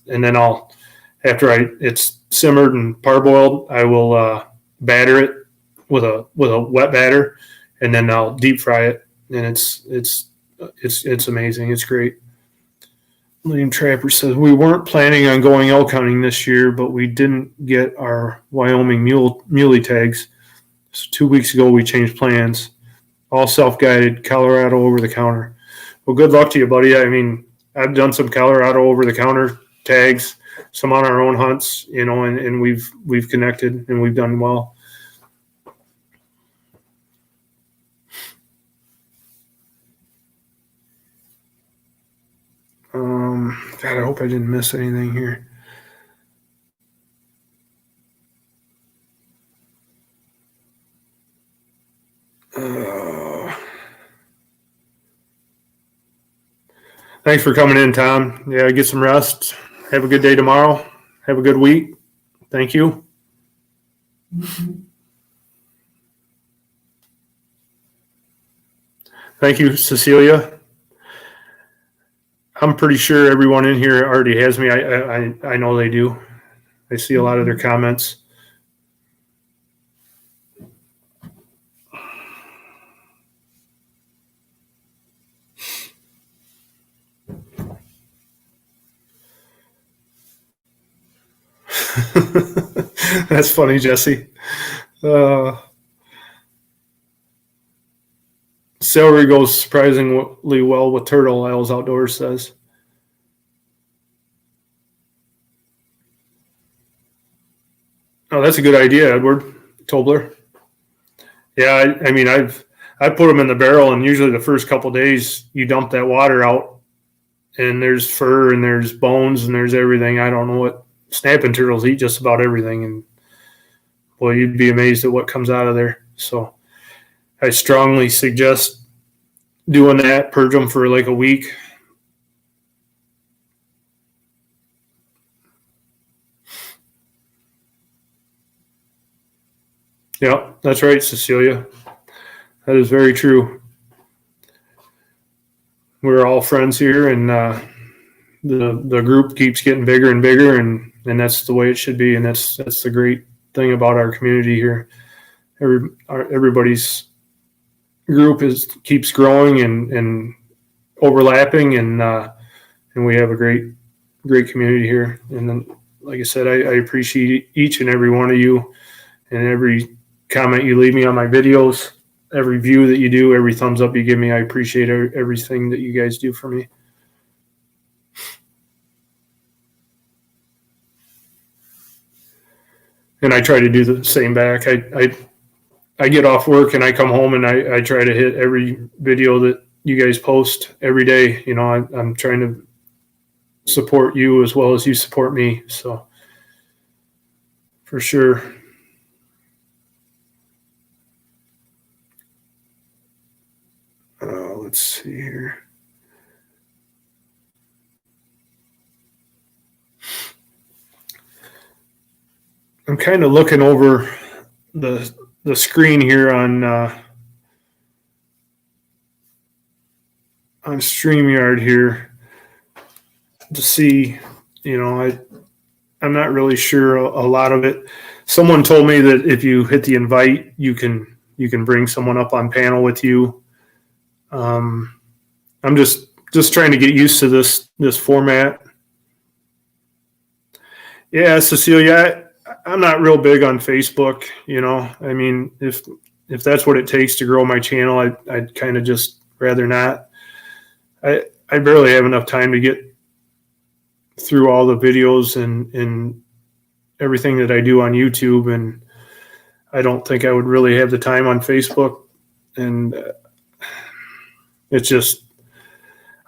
then after it's simmered and parboiled, I will batter it with a wet batter, and then I'll deep fry it, and it's amazing. It's great. Lame Trapper says, we weren't planning on going elk hunting this year, but we didn't get our Wyoming muley tags. So 2 weeks ago, we changed plans. All self-guided, Colorado over the counter. Well, good luck to you, buddy. I mean, I've done some Colorado over the counter tags, some on our own hunts, and we've connected and we've done well. God, I hope I didn't miss anything here. Thanks for coming in, Tom. Yeah, get some rest. Have a good day tomorrow. Have a good week. Thank you. Thank you, Cecilia. I'm pretty sure everyone in here already has me. I know they do. I see a lot of their comments. That's funny, Jesse. Celery goes surprisingly well with turtle, Al's Outdoors says. Oh, that's a good idea, Edward Tobler. Yeah, I mean, I put them in the barrel, and usually the first couple days you dump that water out, and there's fur and there's bones and there's everything. I don't know what snapping turtles eat just about everything, and boy, you'd be amazed at what comes out of there. So I strongly suggest doing that. Purge them for like a week. Yeah, that's right, Cecilia. That is very true. We're all friends here, and the group keeps getting bigger and bigger, and that's the way it should be. And that's the great thing about our community here. Everybody's group keeps growing and overlapping, and we have a great community here. And then, like I said, I appreciate each and every one of you, and every comment you leave me on my videos, every view that you do, every thumbs up you give me. I appreciate everything that you guys do for me. And I try to do the same back. I get off work and I come home and I try to hit every video that you guys post every day. You know, I'm trying to support you as well as you support me. So for sure. Let's see here. I'm kind of looking over the screen here on StreamYard here to see, you know, I'm not really sure a lot of it. Someone told me that if you hit the invite, you can bring someone up on panel with you. I'm just trying to get used to this format. Yeah, Cecilia, I'm not real big on Facebook. You know, I mean, if that's what it takes to grow my channel, I'd kind of just rather not. I barely have enough time to get through all the videos and everything that I do on YouTube, and I don't think I would really have the time on Facebook. And it's just,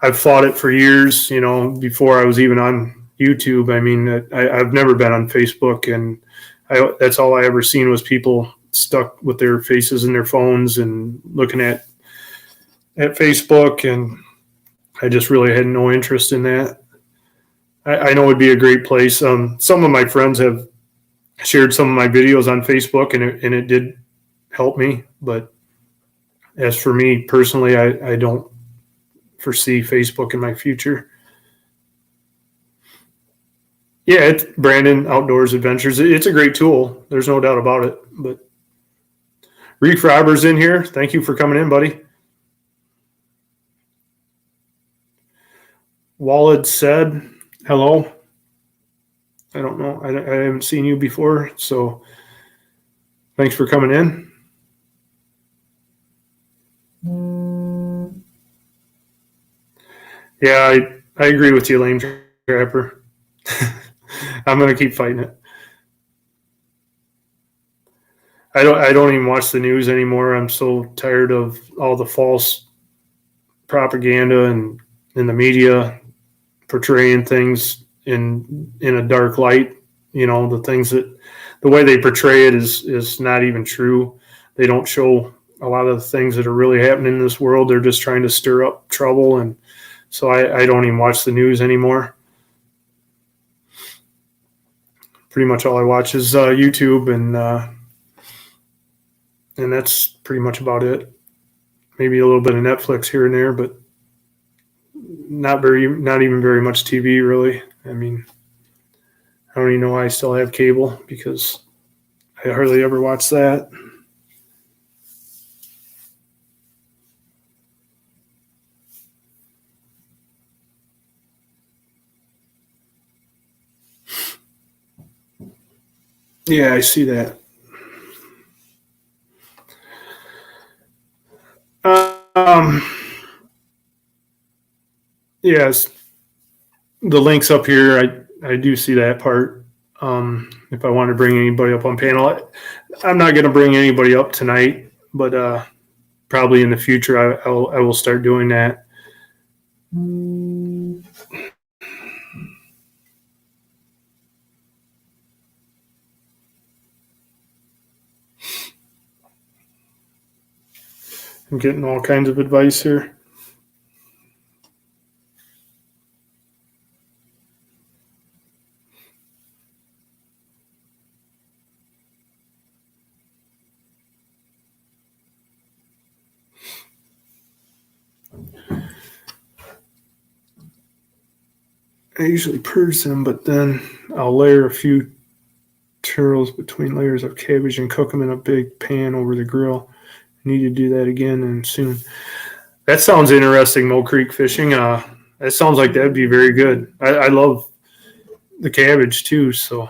I've fought it for years, you know, before I was even on YouTube. I mean, I've never been on Facebook, and that's all I ever seen was people stuck with their faces in their phones and looking at Facebook, and I just really had no interest in that. I know it'd be a great place. Some of my friends have shared some of my videos on Facebook, and it did help me. But as for me personally, I don't foresee Facebook in my future. Yeah, it's Brandon Outdoors Adventures. It's a great tool. There's no doubt about it. But Reef Roberts in here. Thank you for coming in, buddy. Walid said, hello. I don't know. I haven't seen you before, so thanks for coming in. Yeah, I agree with you, Lame Trapper. I'm going to keep fighting it. I don't even watch the news anymore. I'm so tired of all the false propaganda and in the media portraying things in a dark light. You know, the way they portray it is not even true. They don't show a lot of the things that are really happening in this world. They're just trying to stir up trouble, and so I don't even watch the news anymore. Pretty much all I watch is YouTube, and that's pretty much about it. maybe a little bit of Netflix here and there, but not even very much TV really. I mean, I don't even know why I still have cable because I hardly ever watch that. Yeah, I see that. Yes, the links up here. I do see that part. If I want to bring anybody up on panel, I'm not going to bring anybody up tonight, but probably in the future I will start doing that. I'm getting all kinds of advice here. I usually purge them, but then I'll layer a few churros between layers of cabbage and cook them in a big pan over the grill. I need to do that again and soon. That sounds interesting, Mill Creek fishing. That sounds like that'd be very good. I love the cabbage too, so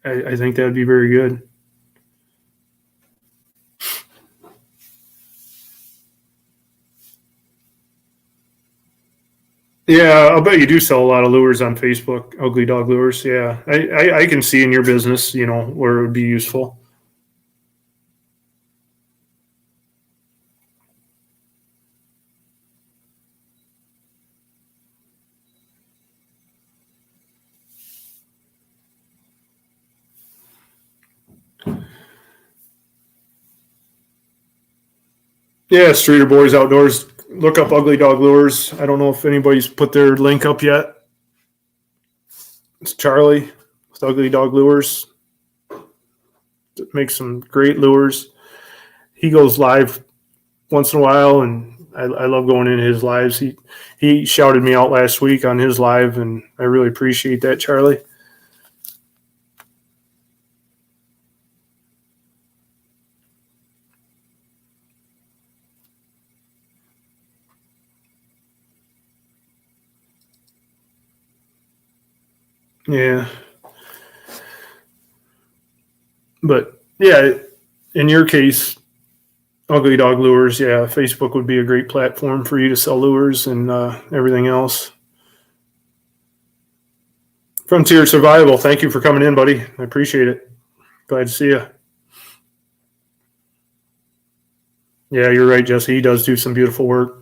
I think that'd be very good. Yeah, I'll bet you do sell a lot of lures on Facebook, Ugly Dog Lures. Yeah, I can see in your business, where it would be useful. Yeah, Streeter Boys Outdoors. Look up Ugly Dog Lures. I don't know if anybody's put their link up yet. It's Charlie with Ugly Dog Lures. Makes some great lures. He goes live once in a while, and I love going into his lives. He shouted me out last week on his live, and I really appreciate that, Charlie. Yeah. But yeah, in your case, Ugly Dog Lures, yeah, Facebook would be a great platform for you to sell lures and everything else. Frontier Survival, thank you for coming in, buddy. I appreciate it. Glad to see you. Yeah, you're right, Jesse. He does do some beautiful work.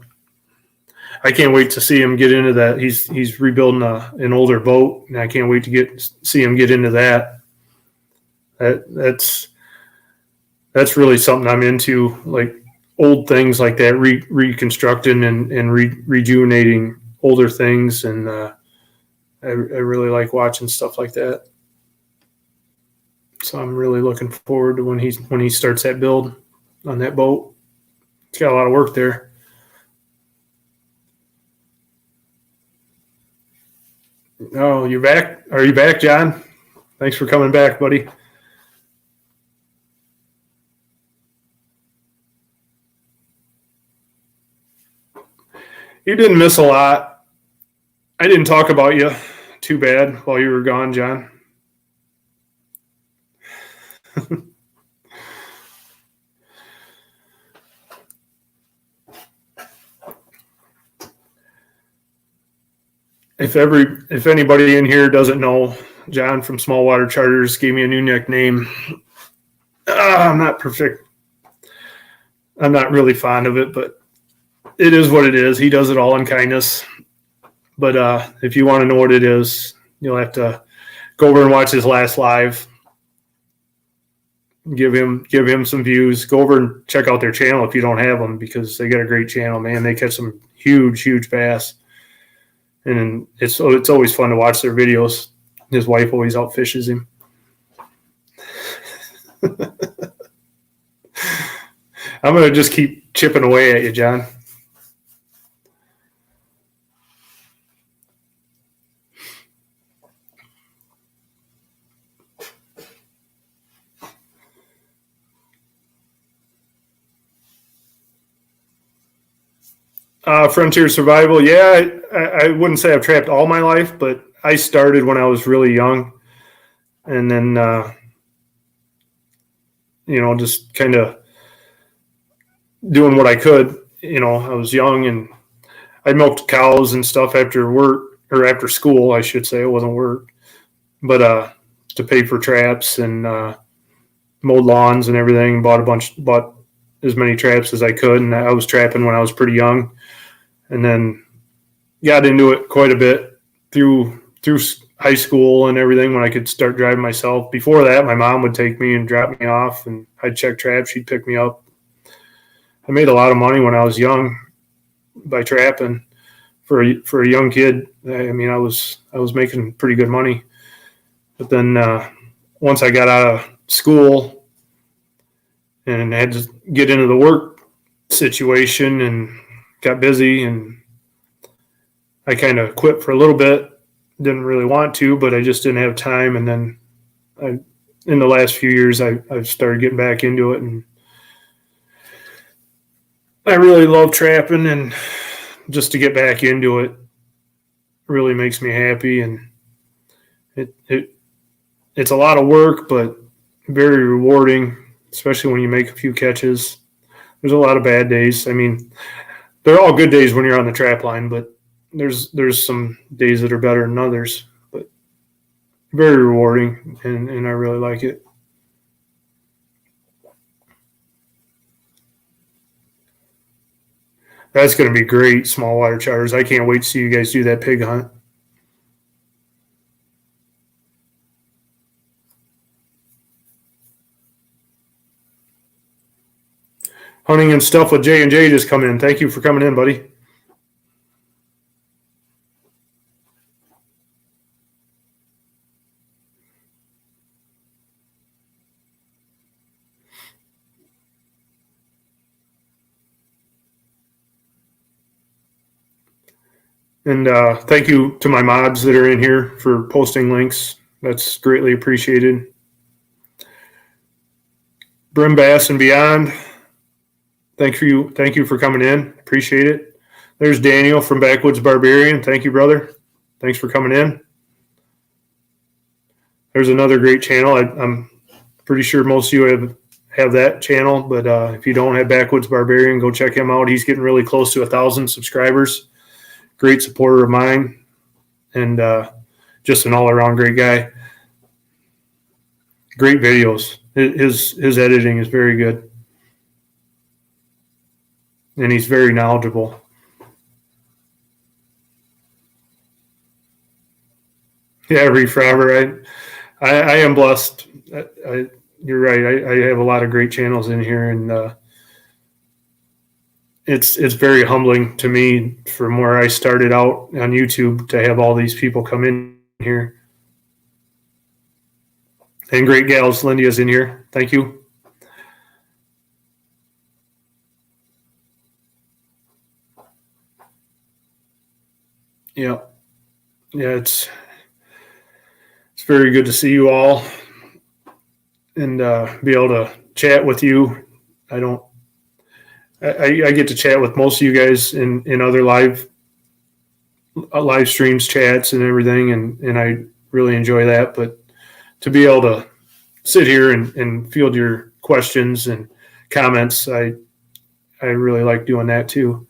I can't wait to see him get into that. He's rebuilding an older boat, and I can't wait to see him get into that. That's really something I'm into, like old things like that, reconstructing and rejuvenating older things, and I really like watching stuff like that. So I'm really looking forward to when he starts that build on that boat. It's got a lot of work there. Oh, you're back? Are you back, John? Thanks for coming back, buddy. You didn't miss a lot. I didn't talk about you too bad while you were gone, John. If anybody in here doesn't know, John from Small Water Charters gave me a new nickname. I'm not perfect. I'm not really fond of it, but it is what it is. He does it all in kindness. But if you want to know what it is, you'll have to go over and watch his last live. Give him some views. Go over and check out their channel if you don't have them, because they got a great channel, man. They catch some huge bass, and it's always fun to watch their videos. His wife always outfishes him. I'm gonna just keep chipping away at you, John. Frontier survival. Yeah, I wouldn't say I've trapped all my life, but I started when I was really young, and then just kind of doing what I could. I was young and I milked cows and stuff after work or after school, I should say. It wasn't work, but to pay for traps and mowed lawns and everything. Bought as many traps as I could, and I was trapping when I was pretty young, and then got into it quite a bit through high school and everything when I could start driving myself. Before that, my mom would take me and drop me off, and I'd check traps. She'd pick me up. I made a lot of money when I was young by trapping. For a young kid, I mean, I was making pretty good money. But then once I got out of school and had to get into the work situation and got busy, and I kind of quit for a little bit. Didn't really want to, but I just didn't have time. And then in the last few years, I've started getting back into it, and I really love trapping, and just to get back into it really makes me happy. And it's a lot of work, but very rewarding, especially when you make a few catches. There's a lot of bad days. I mean, they're all good days when you're on the trap line, but there's some days that are better than others, but very rewarding, and I really like it. That's going to be great, small water charters. I can't wait to see you guys do that pig hunt. Hunting and Stuff with J&J just come in. Thank you for coming in, buddy. And thank you to my mods that are in here for posting links. That's greatly appreciated. Brim Bass and Beyond, thank you for coming in. Appreciate it. There's Daniel from Backwoods Barbarian. Thank you, brother. Thanks for coming in. There's another great channel. I'm pretty sure most of you have that channel, but if you don't have Backwoods Barbarian, go check him out. He's getting really close to 1,000 subscribers. Great supporter of mine, and just an all-around great guy. Great videos. His editing is very good, and he's very knowledgeable. Yeah, Reef Robber, I am blessed. You're right. I have a lot of great channels in here, and it's very humbling to me from where I started out on YouTube to have all these people come in here. And great gals, Lindia's in here. Thank you. Yeah. Yeah, it's very good to see you all and be able to chat with you. I get to chat with most of you guys in other live streams, chats, and everything, and I really enjoy that. But to be able to sit here and field your questions and comments, I really like doing that too.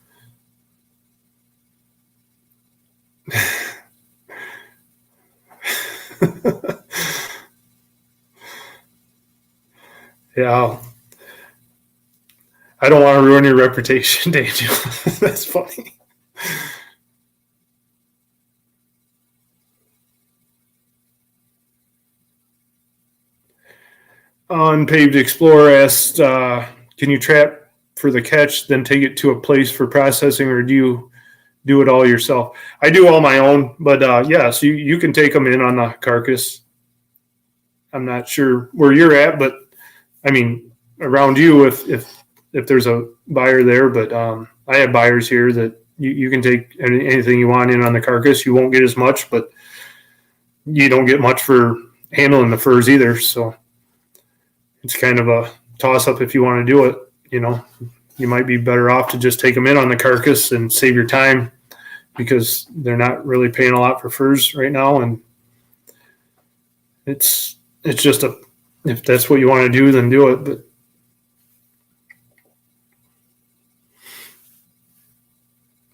Yeah. I don't want to ruin your reputation, Daniel. That's funny. Unpaved Explorer asked, can you trap for the catch, then take it to a place for processing, or do you do it all yourself? I do all my own, but yes, you can take them in on the carcass. I'm not sure where you're at, but I mean, around you, if if there's a buyer there, but I have buyers here that you can take anything you want in on the carcass. You won't get as much, but you don't get much for handling the furs either. So it's kind of a toss up if you want to do it. You might be better off to just take them in on the carcass and save your time, because they're not really paying a lot for furs right now. And it's just if that's what you want to do, then do it. But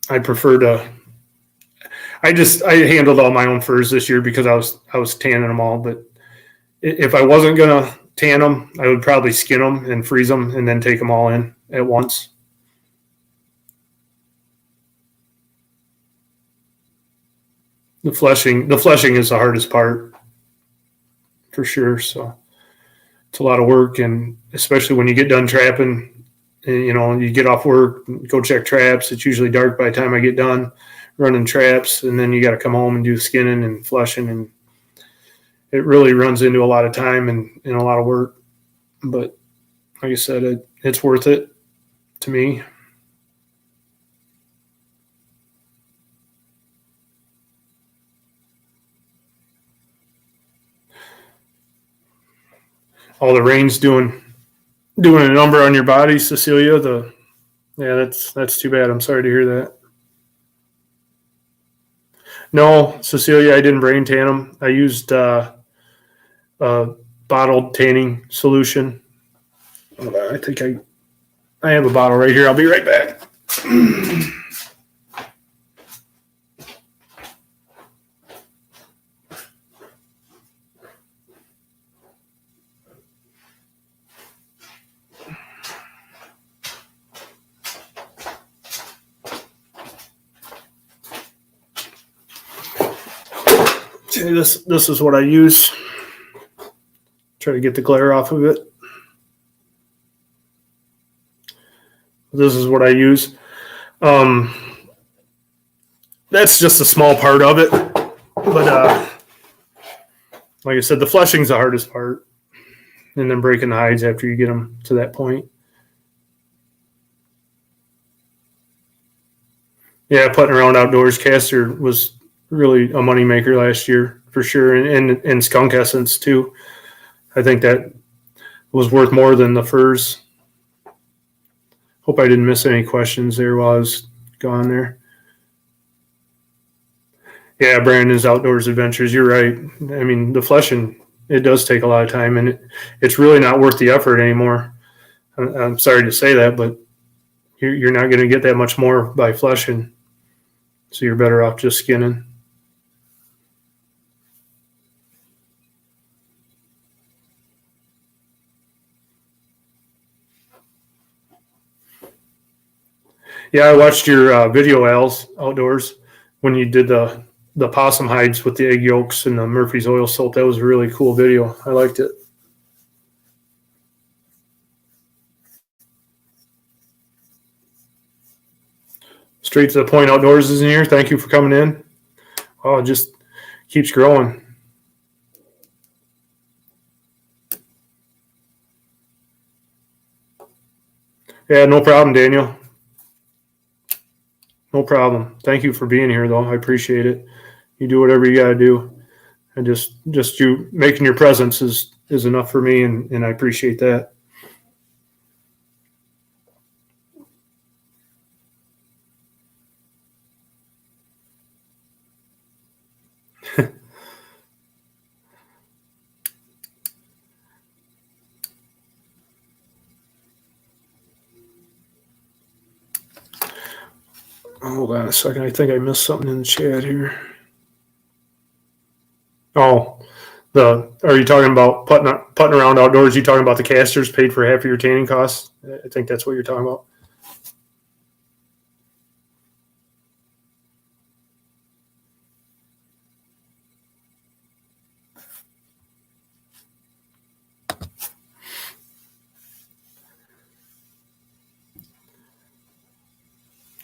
I prefer to. I handled all my own furs this year because I was tanning them all. But if I wasn't gonna tan them, I would probably skin them and freeze them and then take them all in at once. The fleshing is the hardest part for sure. So it's a lot of work, and especially when you get done trapping, and, you get off work, go check traps. It's usually dark by the time I get done running traps, and then you got to come home and do skinning and fleshing, and it really runs into a lot of time and a lot of work. But like I said, it's worth it to me. All the rain's doing a number on your body, Cecilia. That's too bad. I'm sorry to hear that. No, Cecilia, I didn't brain tan them. I used a bottled tanning solution. I think I have a bottle right here. I'll be right back. Okay, this is what I use. Try to get the glare off of it. This is what I use. That's just a small part of it. But like I said, the fleshing's the hardest part. And then breaking the hides after you get them to that point. Yeah, putting around outdoors, Castor was really a moneymaker last year for sure, and skunk essence too. I think that was worth more than the furs. Hope I didn't miss any questions there while I was gone there. Yeah, Brandon's Outdoors Adventures. You're right. I mean, the fleshing, it does take a lot of time, and it's really not worth the effort anymore. I'm sorry to say that, but you're not going to get that much more by fleshing. So you're better off just skinning. Yeah, I watched your video, Al's Outdoors, when you did the possum hides with the egg yolks and the Murphy's oil soap. That was a really cool video. I liked it. Straight to the Point Outdoors is in here. Thank you for coming in. Oh, it just keeps growing. Yeah, no problem, Daniel. No problem. Thank you for being here, though. I appreciate it. You do whatever you got to do. And just you making your presence is enough for me, and I appreciate that. Hold on a second. I think I missed something in the chat here. Oh, are you talking about putting around outdoors? You talking about the casters paid for half of your tanning costs? I think that's what you're talking about.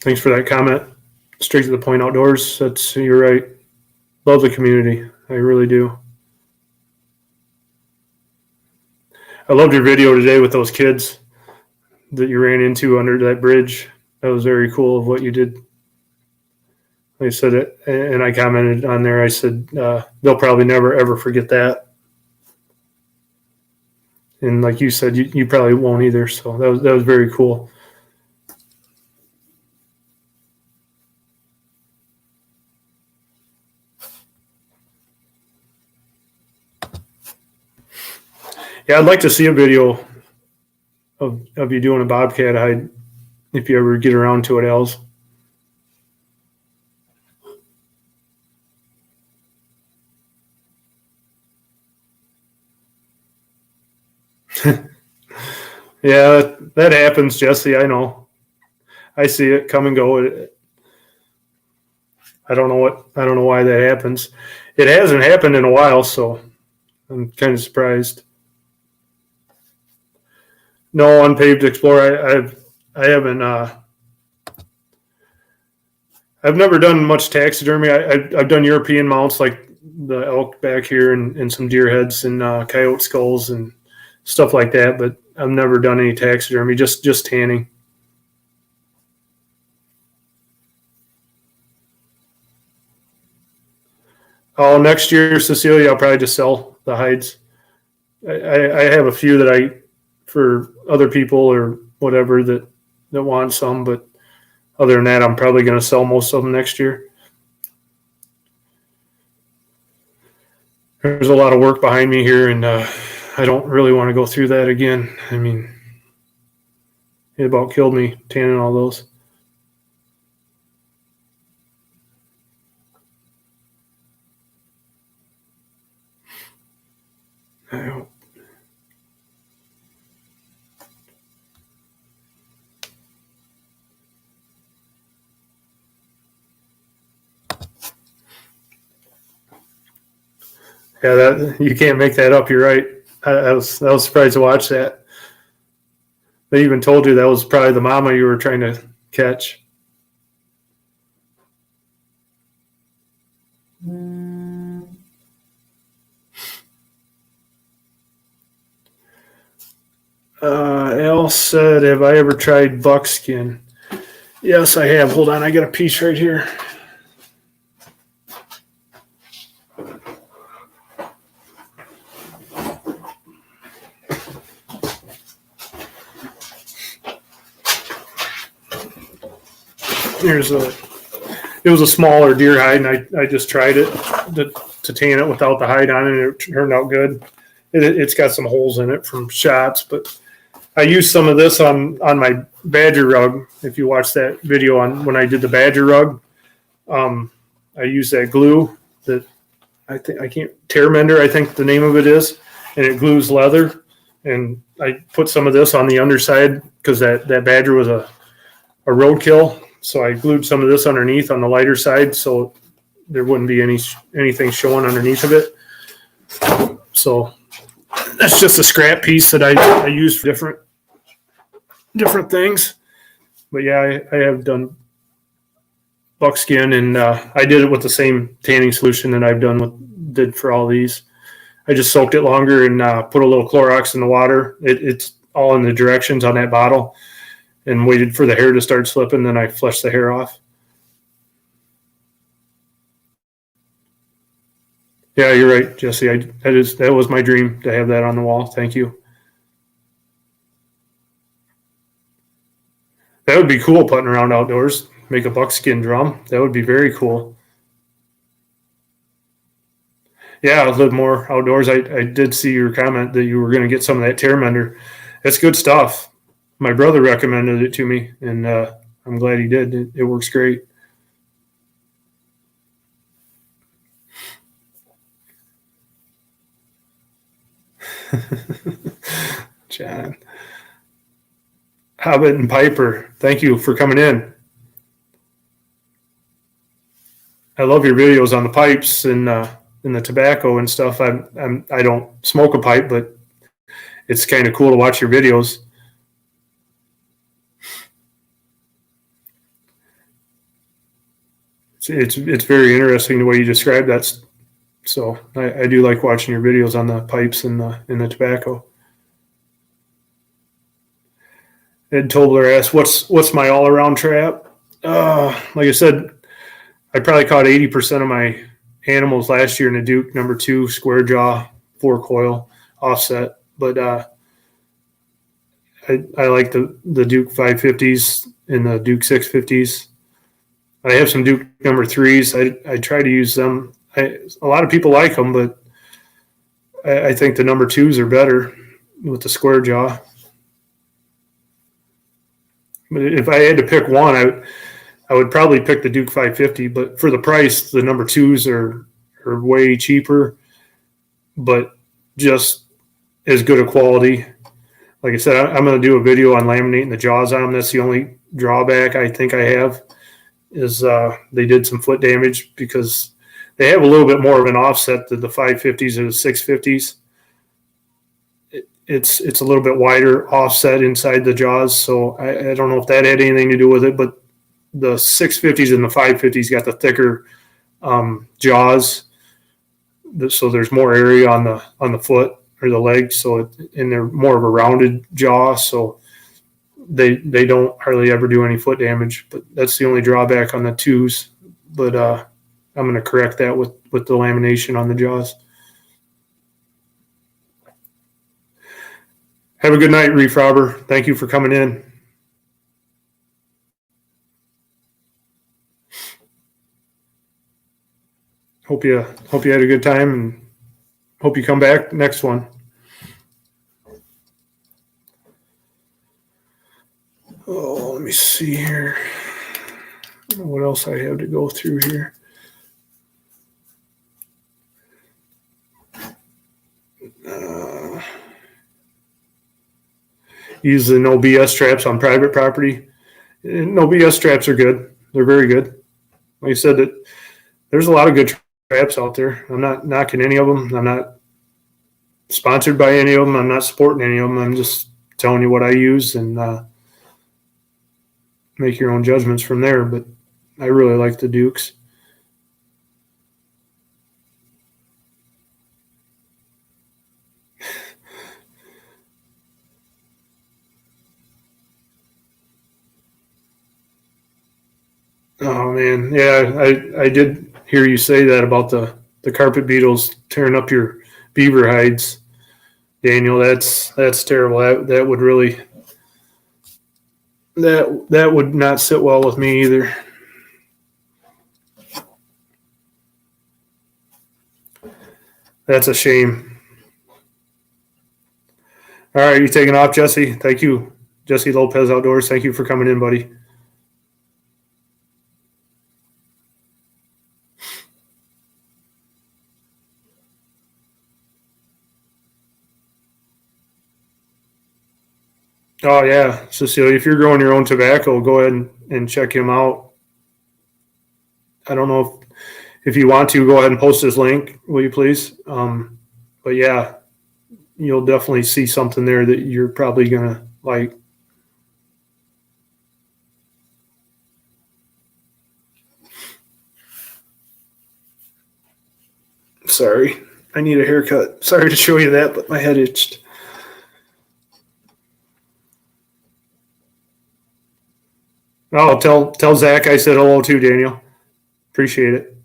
Thanks for that comment. Straight to the Point Outdoors. You're right. Love the community. I really do. I loved your video today with those kids. that you ran into under that bridge. That was very cool of what you did. I said it, and I commented on there. I said they'll probably never ever forget that. And like you said, you probably won't either. So that was very cool. Yeah, I'd like to see a video of you doing a bobcat hide if you ever get around to it, Els. Yeah, that happens, Jesse. I know. I see it come and go. I don't know why that happens. It hasn't happened in a while, so I'm kind of surprised. No, Unpaved Explorer. I haven't. I've never done much taxidermy. I've done European mounts like the elk back here and some deer heads and coyote skulls and stuff like that, but I've never done any taxidermy. Just tanning. Oh, next year, Cecilia, I'll probably just sell the hides. I have a few that for other people or whatever that want some, but other than that, I'm probably going to sell most of them next year. There's a lot of work behind me here, and I don't really want to go through that again. I mean, it about killed me tanning all those. I hope. Yeah, that you can't make that up. You're right. I was surprised to watch that. They even told you that was probably the mama you were trying to catch. Al said, "Have I ever tried buckskin?" Yes, I have. Hold on, I got a piece right here. It was a smaller deer hide, and I just tried it to tan it without the hide on it, and it turned out good. It's got some holes in it from shots, but I used some of this on my badger rug. If you watch that video on when I did the badger rug, I used that glue that Tear Mender, I think the name of it is, and it glues leather. And I put some of this on the underside because that badger was a roadkill. So I glued some of this underneath on the lighter side so there wouldn't be anything showing underneath of it. So that's just a scrap piece that I use for different things. But yeah, I have done buckskin, and I did it with the same tanning solution that I've did for all these. I just soaked it longer and put a little Clorox in the water. It's all in the directions on that bottle, and waited for the hair to start slipping. Then I flushed the hair off. Yeah, you're right, Jesse. That was my dream to have that on the wall. Thank you. That would be cool, putting around outdoors. Make a buckskin drum. That would be very cool. Yeah, I'll live more outdoors. I did see your comment that you were going to get some of that Tear Mender. That's good stuff. My brother recommended it to me, and I'm glad he did. It works great. John. Hobbit and Piper, thank you for coming in. I love your videos on the pipes and the tobacco and stuff. I don't smoke a pipe, but it's kind of cool to watch your videos. It's very interesting the way you describe that. So I do like watching your videos on the pipes and the tobacco. Ed Tobler asked, "What's my all-around trap?" Like I said, I probably caught 80% of my animals last year in a Duke number 2 square jaw 4-coil offset, but I like the Duke 550s and the Duke 650s. I have some Duke number 3s. I try to use them. A lot of people like them, but I think the number 2s are better with the square jaw. But if I had to pick one, I would probably pick the Duke 550. But for the price, the number 2s are way cheaper, but just as good a quality. Like I said, I'm going to do a video on laminating the jaws on them. That's the only drawback I think I have is they did some foot damage because they have a little bit more of an offset than the 550s or the 650s. It's a little bit wider offset inside the jaws, so I don't know if that had anything to do with it, but the 650s and the 550s got the thicker jaws, so there's more area on the foot or the leg, and they're more of a rounded jaw, so they don't hardly ever do any foot damage. But that's the only drawback on the 2s. But I'm going to correct that with the lamination on the jaws. Have a good night, Reef Robber. Thank you for coming in. Hope you had a good time, and hope you come back next one. Oh, let me see here. I don't know what else I have to go through here. Use the no BS traps on private property. No BS traps are good. They're very good. Like I said, there's a lot of good traps out there. I'm not knocking any of them. I'm not sponsored by any of them. I'm not supporting any of them. I'm just telling you what I use and make your own judgments from there. But I really like the Dukes. Oh man, yeah, I did hear you say that about the carpet beetles tearing up your beaver hides, Daniel. That's terrible. That would really that would not sit well with me either. That's a shame. All right, you taking off, Jesse? Thank you, Jesse Lopez Outdoors. Thank you for coming in, buddy. Oh yeah, Cecilia, if you're growing your own tobacco, go ahead and check him out. I don't know if you want to, go ahead and post his link, will you please? But yeah, you'll definitely see something there that you're probably gonna like. Sorry, I need a haircut. Sorry to show you that, but my head itched. Oh, tell Zach I said hello too, Daniel. Appreciate it.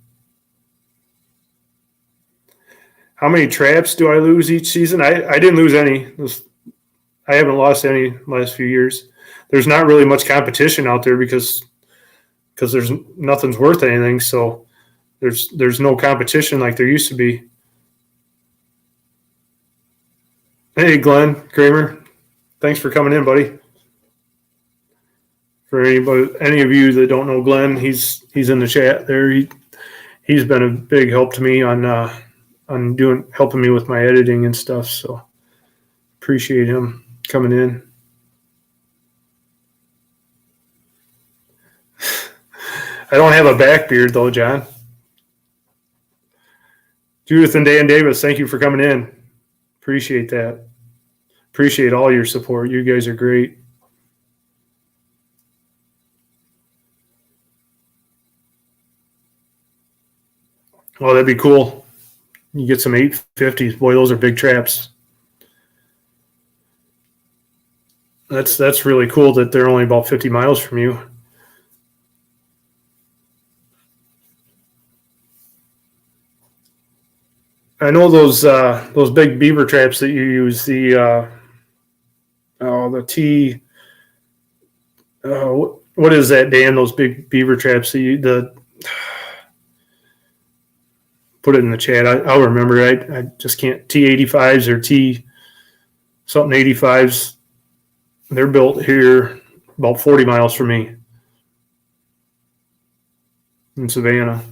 How many traps do I lose each season? I didn't lose any. I haven't lost any last few years. There's not really much competition out there because there's nothing's worth anything. So there's no competition like there used to be. Hey, Glenn Kramer, thanks for coming in, buddy. For any of you that don't know Glenn, he's in the chat there. He's been a big help to me on helping me with my editing and stuff. So appreciate him coming in. I don't have a back beard though, John. Judith and Dan Davis, thank you for coming in. Appreciate that. Appreciate all your support. You guys are great. Oh, that'd be cool. You get some 850s. Boy, those are big traps. That's really cool that they're only about 50 miles from you. I know those big beaver traps that you use, the T. What is that, Dan? Those big beaver traps that put it in the chat. I'll remember. I just can't. T85s or T something 85s. They're built here about 40 miles from me in Savannah.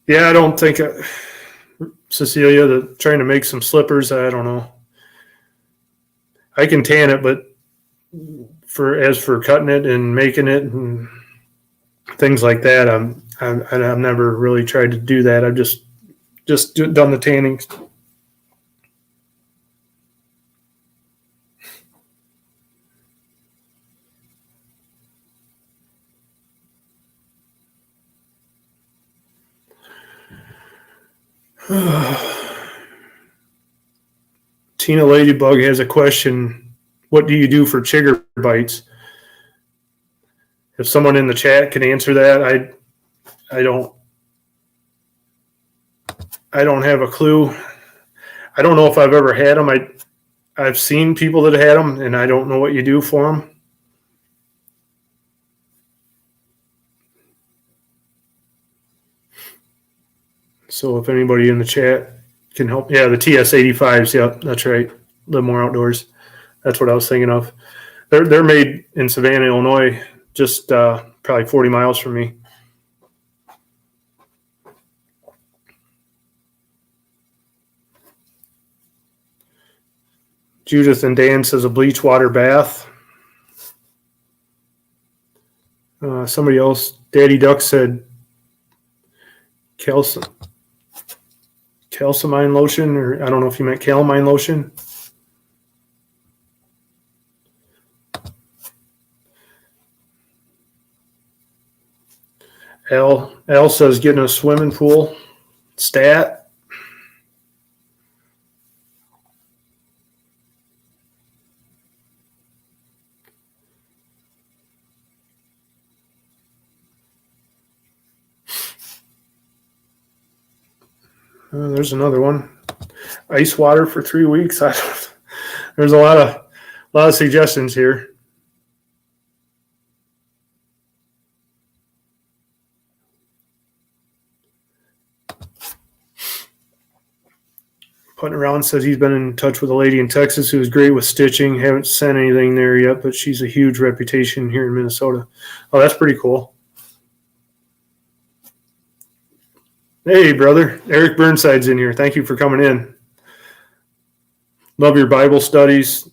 Yeah, I don't think Cecilia, trying to make some slippers. I don't know. I can tan it, but as for cutting it and making it and things like that, I've never really tried to do that. I've just done the tanning. Tina Ladybug has a question. What do you do for chigger bites? If someone in the chat can answer that, I don't have a clue. I don't know if I've ever had them. I've seen people that had them, and I don't know what you do for them. So if anybody in the chat can help, yeah, the TS85s, yeah, that's right. Live More Outdoors. That's what I was thinking of. They're made in Savannah, Illinois, just probably 40 miles from me. Judith and Dan says a bleach water bath. Somebody else, Daddy Duck said calcimine lotion, or I don't know if you meant calamine lotion. Al says getting a swimming pool. Stat. There's another one. Ice water for 3 weeks. There's a lot of suggestions here. Putting around says he's been in touch with a lady in Texas who is great with stitching. Haven't sent anything there yet, but she's a huge reputation here in Minnesota. Oh, that's pretty cool. Hey, brother. Eric Burnside's in here. Thank you for coming in. Love your Bible studies.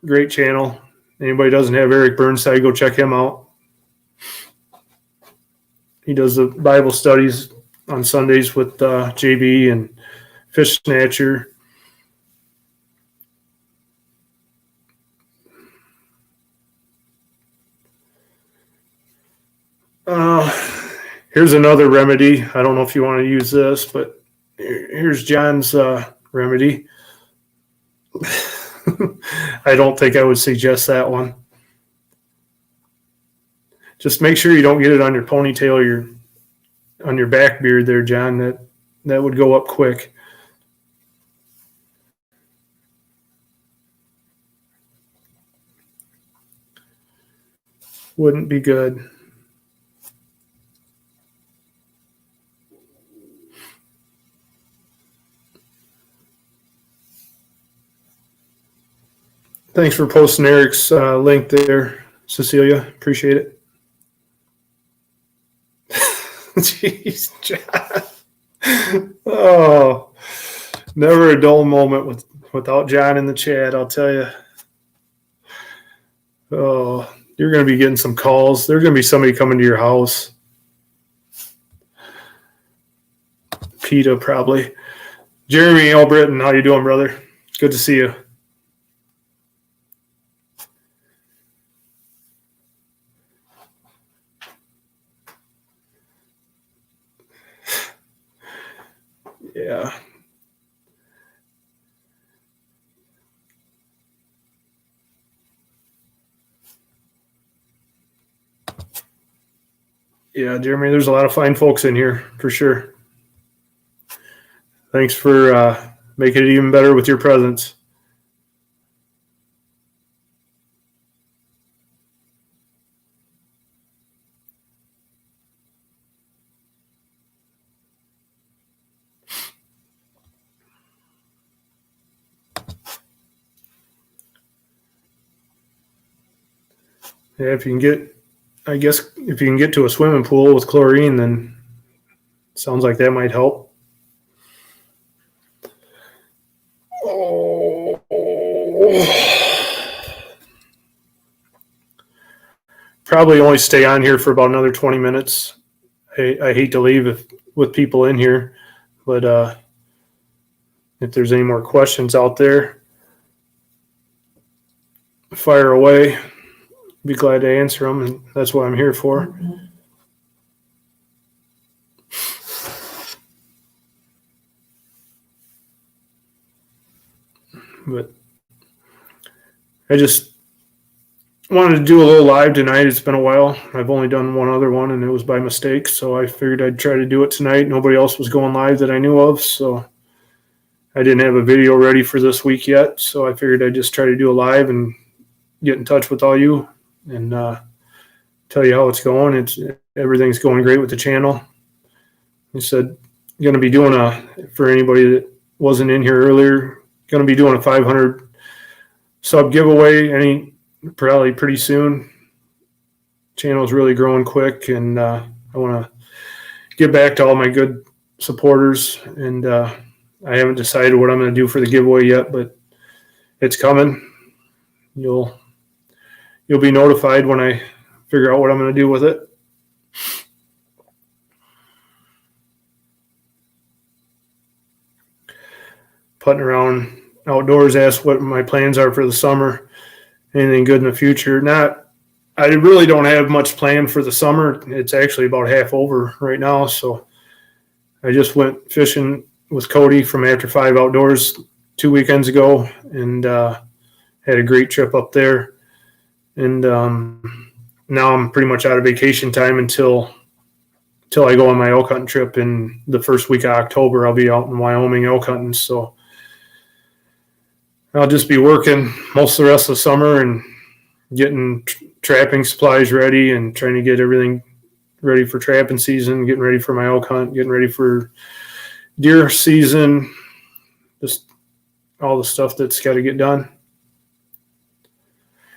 Great channel. Anybody doesn't have Eric Burnside, go check him out. He does the Bible studies on Sundays with JB and Fish Snatcher. Here's another remedy. I don't know if you want to use this, but here's John's remedy. I don't think I would suggest that one. Just make sure you don't get it on your ponytail or on your back beard there, John. That would go up quick. Wouldn't be good. Thanks for posting Eric's link there, Cecilia. Appreciate it. Jeez, John. Oh, never a dull moment without John in the chat, I'll tell you. Oh, you're going to be getting some calls. There's going to be somebody coming to your house. PETA, probably. Jeremy Albritton, how you doing, brother? Good to see you. Yeah. Yeah, Jeremy, there's a lot of fine folks in here for sure. Thanks for making it even better with your presence. Yeah, if you can get, I guess, if you can get to a swimming pool with chlorine, then it sounds like that might help. Oh. Probably only stay on here for about another 20 minutes. I hate to leave with people in here, but if there's any more questions out there, fire away. Be glad to answer them, and that's what I'm here for. But I just wanted to do a little live tonight. It's been a while. I've only done one other one, and it was by mistake. So I figured I'd try to do it tonight. Nobody else was going live that I knew of, so I didn't have a video ready for this week yet. So I figured I'd just try to do a live and get in touch with all you and tell you how it's going. Everything's going great with the channel. I said, going to be doing for anybody that wasn't in here earlier, going to be doing a 500 sub giveaway probably pretty soon. Channel's really growing quick, and I want to get back to all my good supporters, and I haven't decided what I'm going to do for the giveaway yet, but it's coming. You'll be notified when I figure out what I'm going to do with it. Putting around outdoors, asked what my plans are for the summer. Anything good in the future? I really don't have much planned for the summer. It's actually about half over right now. So I just went fishing with Cody from After 5 Outdoors 2 weekends ago, and had a great trip up there. And now I'm pretty much out of vacation time until I go on my elk hunting trip in the first week of October. I'll be out in Wyoming elk hunting. So I'll just be working most of the rest of the summer and getting trapping supplies ready and trying to get everything ready for trapping season, getting ready for my elk hunt, getting ready for deer season, just all the stuff that's got to get done.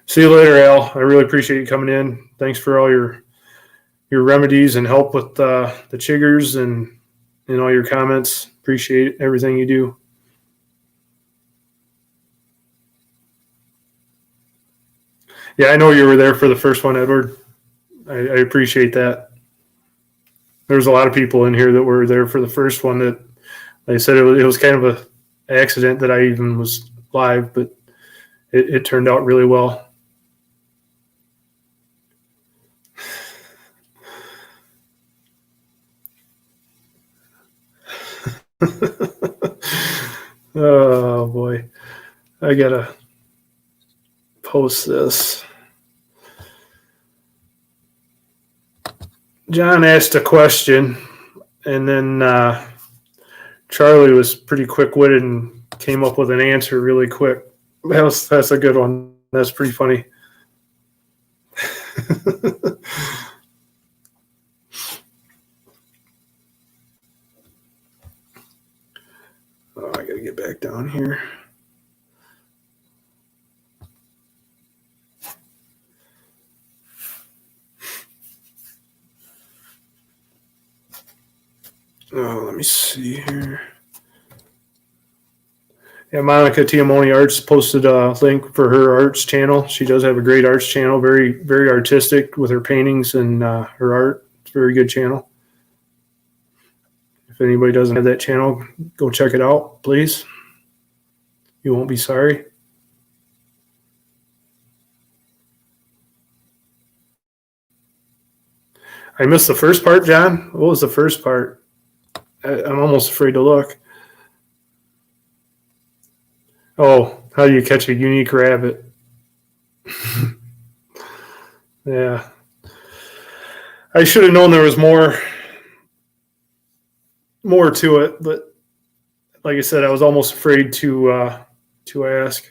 See you later, Al. I really appreciate you coming in. Thanks for all your remedies and help with the chiggers and all your comments. Appreciate everything you do. Yeah, I know you were there for the first one, Edward. I appreciate that. There's a lot of people in here that were there for the first one that, like I said, it was kind of an accident that I even was live, but it turned out really well. Oh, boy. I got to post this. John asked a question, and then Charlie was pretty quick-witted and came up with an answer really quick. That's a good one. That's pretty funny. Oh, I got to get back down here. Oh, let me see here. Yeah, Monica Tiamoni Arts posted a link for her arts channel. She does have a great arts channel, very, very artistic with her paintings and her art. It's a very good channel. If anybody doesn't have that channel, go check it out, please. You won't be sorry. I missed the first part, John. What was the first part? I'm almost afraid to look. Oh, how do you catch a unique rabbit? Yeah. I should have known there was more to it, but like I said, I was almost afraid to ask.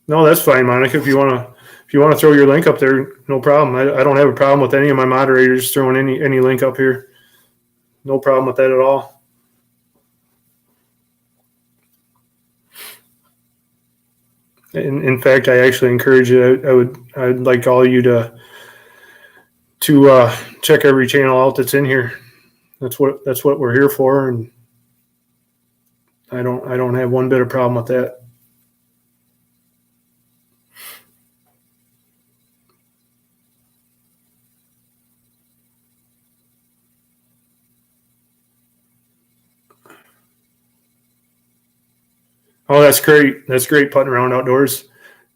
No, that's fine, Monica. If you want to throw your link up there, no problem. I don't have a problem with any of my moderators throwing any link up here. No problem with that at all. In fact, I actually encourage you. I'd like all of you to check every channel out that's in here. That's what we're here for, and I don't have one bit of problem with that. Oh, that's great. That's great putting around outdoors.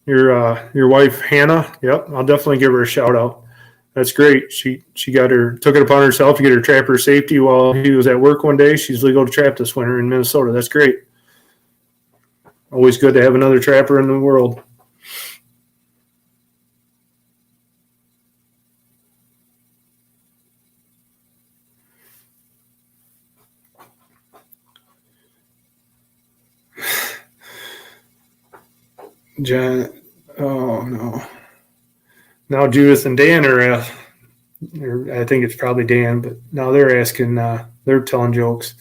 Your wife Hannah. Yep, I'll definitely give her a shout out. That's great. She took it upon herself to get her trapper safety while he was at work one day. She's legal to trap this winter in Minnesota. That's great. Always good to have another trapper in the world. John, oh no. Now Judith and Dan are, I think it's probably Dan, but now they're asking, they're telling jokes.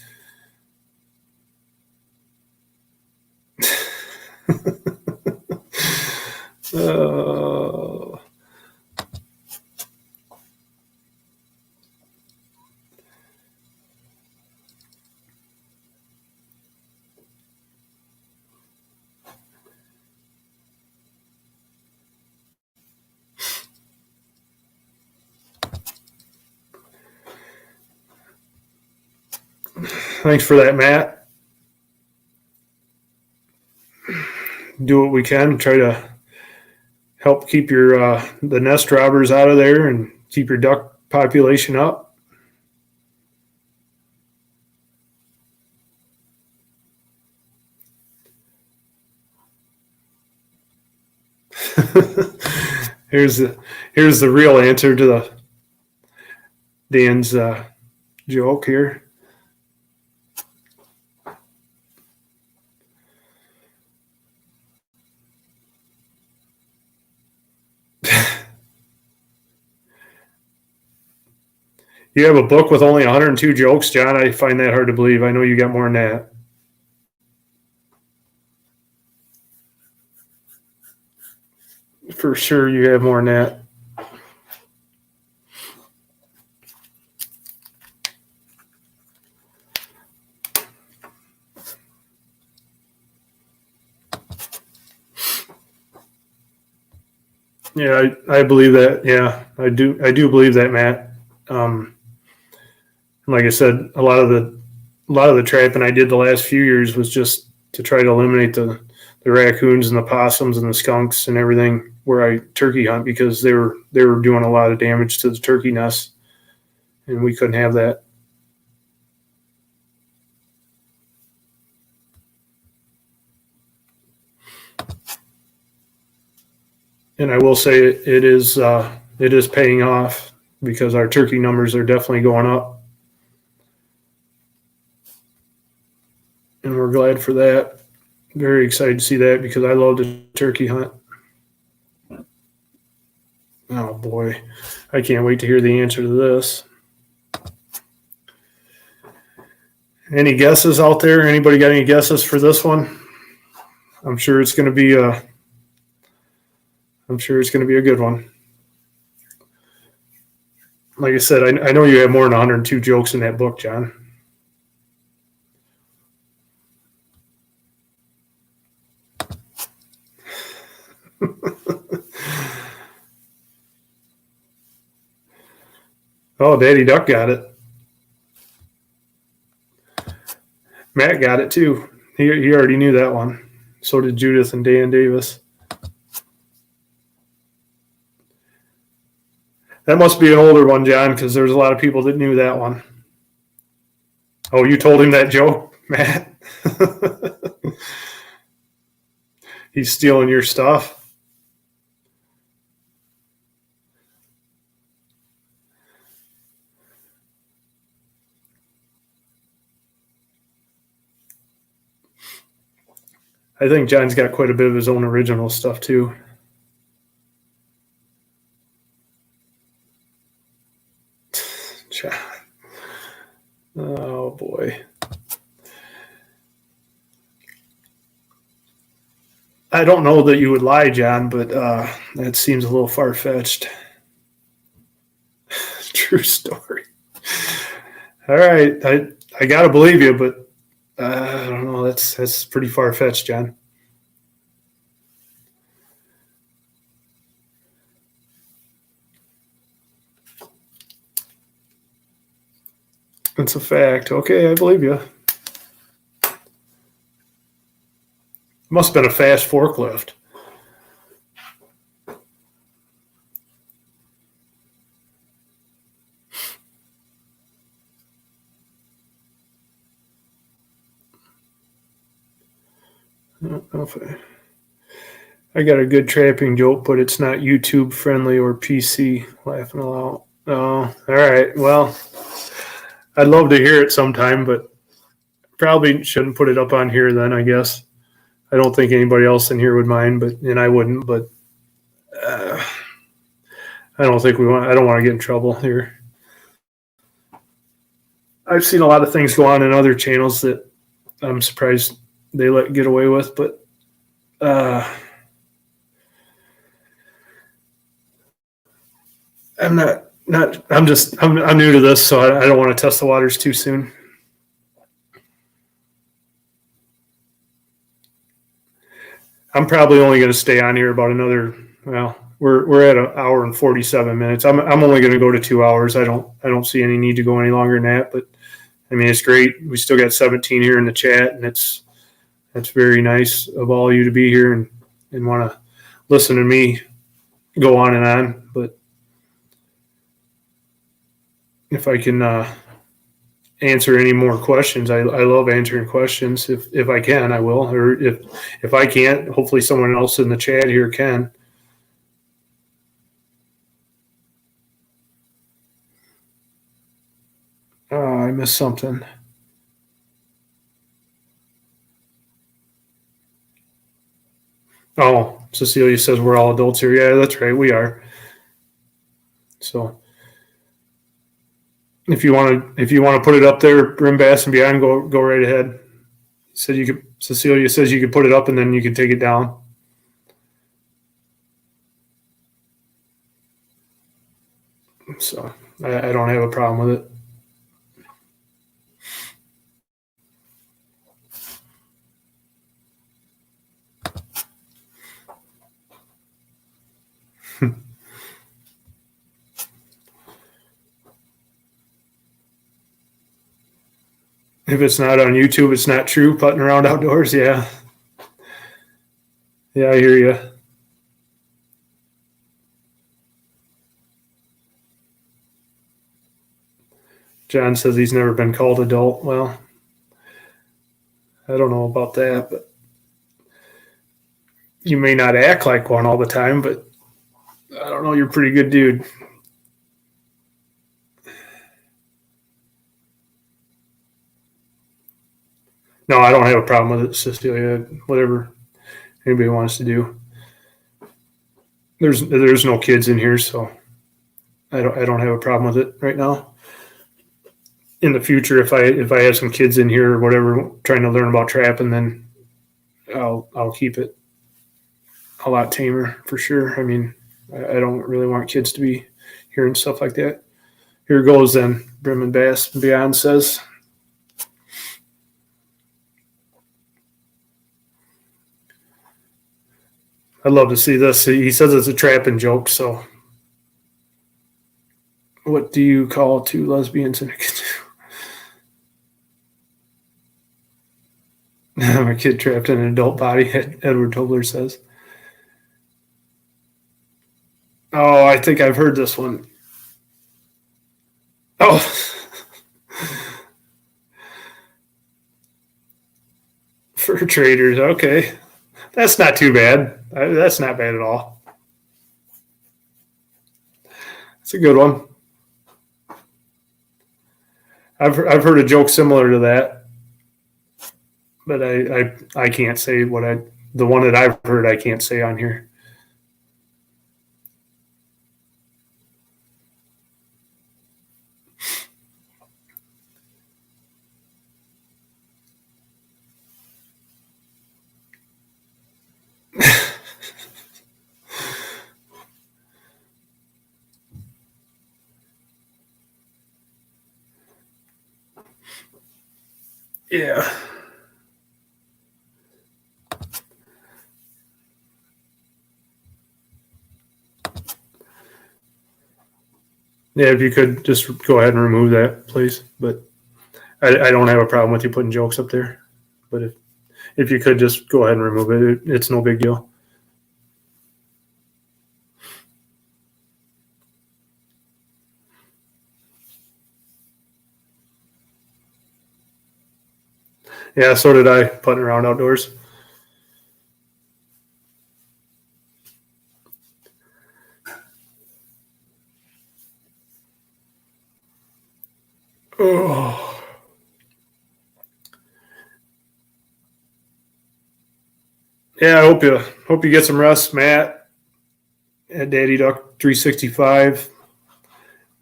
Thanks for that, Matt. Do what we can, try to help keep your the nest robbers out of there and keep your duck population up. here's the real answer to the Dan's joke here. You have a book with only 102 jokes, John. I find that hard to believe. I know you got more than that. For sure, you have more than that. Yeah, I believe that. Yeah, I do believe that, Matt. Like I said, a lot of the trapping I did the last few years was just to try to eliminate the raccoons and the possums and the skunks and everything where I turkey hunt, because they were doing a lot of damage to the turkey nests, and we couldn't have that. And I will say it is paying off, because our turkey numbers are definitely going up, and we're glad for that. Very excited to see that, because I love to turkey hunt. Oh boy, I can't wait to hear the answer to this. Any guesses out there? Anybody got any guesses for this one? I'm sure it's going to be a good one. Like I said, I know you have more than 102 jokes in that book, John. Oh, Daddy Duck got it. Matt got it too. He already knew that one. So did Judith and Dan Davis. That must be an older one, John, because there's a lot of people that knew that one. Oh, you told him that joke, Matt? He's stealing your stuff. I think John's got quite a bit of his own original stuff too. John. Oh boy. I don't know that you would lie, John, but that seems a little far fetched. True story. All right, I gotta believe you, but I don't know. That's pretty far fetched, John. It's a fact. Okay, I believe you. Must have been a fast forklift. Okay. I got a good trapping joke, but it's not YouTube friendly or PC. Laughing aloud. Oh, all right. Well, I'd love to hear it sometime, but probably shouldn't put it up on here then, I guess. I don't think anybody else in here would mind, and I wouldn't, but I don't think I don't want to get in trouble here. I've seen a lot of things go on in other channels that I'm surprised they let get away with, but I'm I'm new to this, so I don't want to test the waters too soon. I'm probably only going to stay on here about another, well, we're at an hour and 47 minutes. I'm only going to go to 2 hours. I don't see any need to go any longer than that, but I mean, it's great. We still got 17 here in the chat, and it's very nice of all of you to be here and want to listen to me go on and on. But if I can answer any more questions, I love answering questions. If I can, I will. Or if I can't, hopefully someone else in the chat here can. I missed something. Oh, Cecilia says we're all adults here. Yeah, that's right. We are. So if you want to put it up there, Brim Bass and Beyond, go right ahead. Said you could. Cecilia says you could put it up and then you can take it down. So I don't have a problem with it. If it's not on YouTube, it's not true. Putting around outdoors, yeah. Yeah, I hear you. John says he's never been called adult. Well, I don't know about that, but you may not act like one all the time, but I don't know. You're a pretty good dude. No, I don't have a problem with it, Cecilia. Whatever anybody wants to do. There's no kids in here, so I don't have a problem with it right now. In the future, if I have some kids in here or whatever trying to learn about trapping, then I'll keep it a lot tamer for sure. I mean, I don't really want kids to be hearing stuff like that. Here goes then. Brim and Bass Beyond says. I'd love to see this. He says it's a trapping joke, so what do you call two lesbians in a canoe? My kid trapped in an adult body, Edward Tobler says. Oh, I think I've heard this one. Oh. Fur traders. Okay. That's not too bad. That's not bad at all. It's a good one. I've heard a joke similar to that, but I can't say the one that I've heard I can't say on here. Yeah. Yeah, if you could just go ahead and remove that, please. But I don't have a problem with you putting jokes up there. But if you could just go ahead and remove it, it's no big deal. Yeah, so did I, putting around outdoors. Oh. Yeah, I hope you get some rest, Matt. At Daddy Duck 365.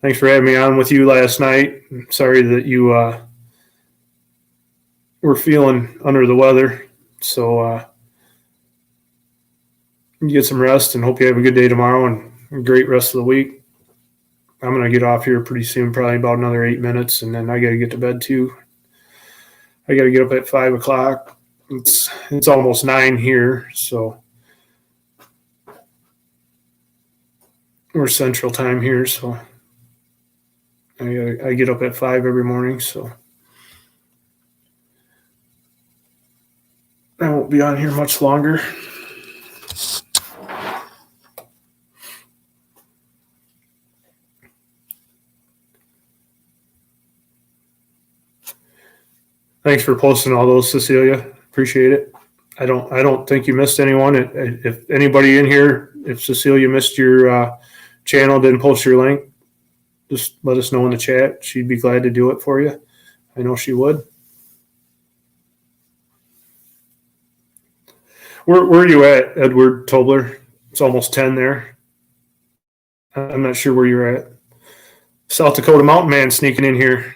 Thanks for having me on with you last night. Sorry that you were feeling under the weather. So you get some rest and hope you have a good day tomorrow and a great rest of the week. I'm going to get off here pretty soon, probably about another 8 minutes, and then I got to get to bed too. I got to get up at 5 o'clock. It's almost 9 here, so we're Central Time here. So I get up at 5 every morning, so I won't be on here much longer. Thanks for posting all those, Cecilia. Appreciate it. I don't think you missed anyone. If anybody in here, if Cecilia missed your channel, didn't post your link, just let us know in the chat. She'd be glad to do it for you. I know she would. Where are you at, Edward Tobler? It's almost 10 there. I'm not sure where you're at. South Dakota Mountain Man sneaking in here.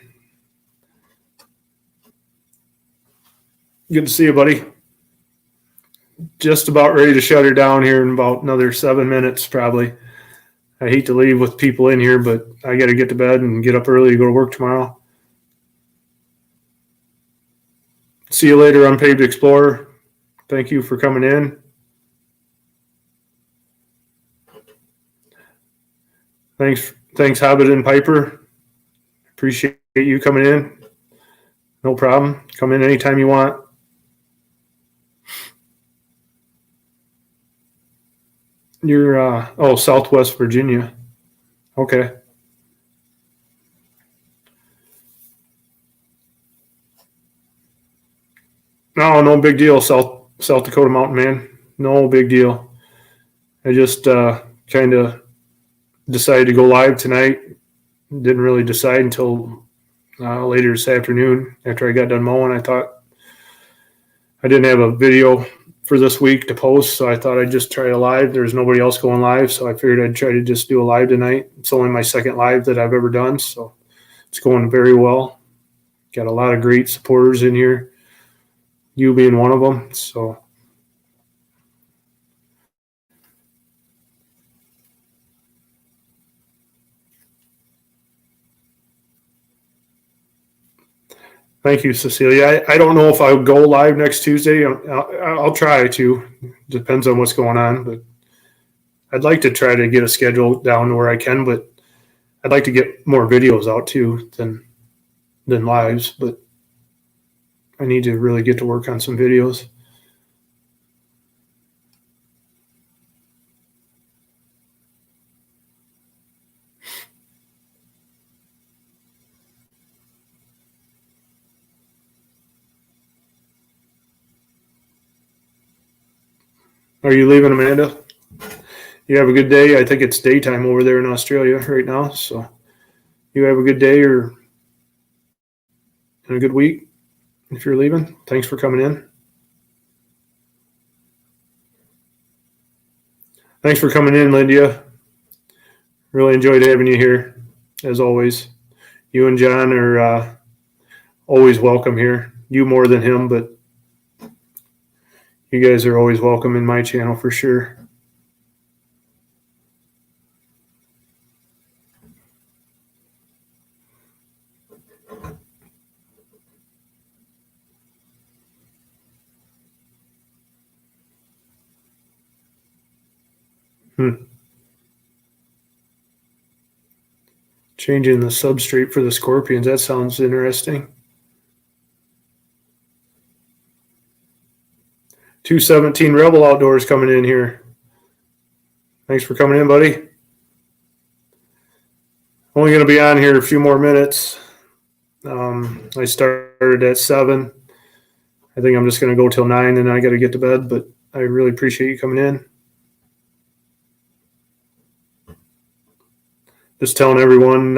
Good to see you, buddy. Just about ready to shut her down here in about another 7 minutes, probably. I hate to leave with people in here, but I got to get to bed and get up early to go to work tomorrow. See you later, Unpaved Explorer. Thank you for coming in. Thanks, Hobbit and Piper. Appreciate you coming in. No problem. Come in anytime you want. You're Southwest Virginia. Okay. No big deal. South Dakota Mountain Man. No big deal. I just kind of decided to go live tonight. Didn't really decide until later this afternoon after I got done mowing. I thought I didn't have a video for this week to post, so I thought I'd just try a live. There's nobody else going live, so I figured I'd try to just do a live tonight. It's only my second live that I've ever done, so it's going very well. Got a lot of great supporters in here, you being one of them. So thank you, Cecilia. I don't know if I'll go live next Tuesday. I'll try to. Depends on what's going on, but I'd like to try to get a schedule down to where I can, but I'd like to get more videos out too than lives, but I need to really get to work on some videos. Are you leaving, Amanda? You have a good day. I think it's daytime over there in Australia right now. So you have a good day or and a good week if you're leaving. Thanks for coming in. Thanks for coming in, Lydia. Really enjoyed having you here, as always. You and John are always welcome here. You more than him, but you guys are always welcome in my channel for sure. Changing the substrate for the scorpions. That sounds interesting. 217 Rebel Outdoors coming in here. Thanks for coming in, buddy. Only going to be on here a few more minutes. I started at 7. I think I'm just going to go till 9 and I got to get to bed, but I really appreciate you coming in. Just telling everyone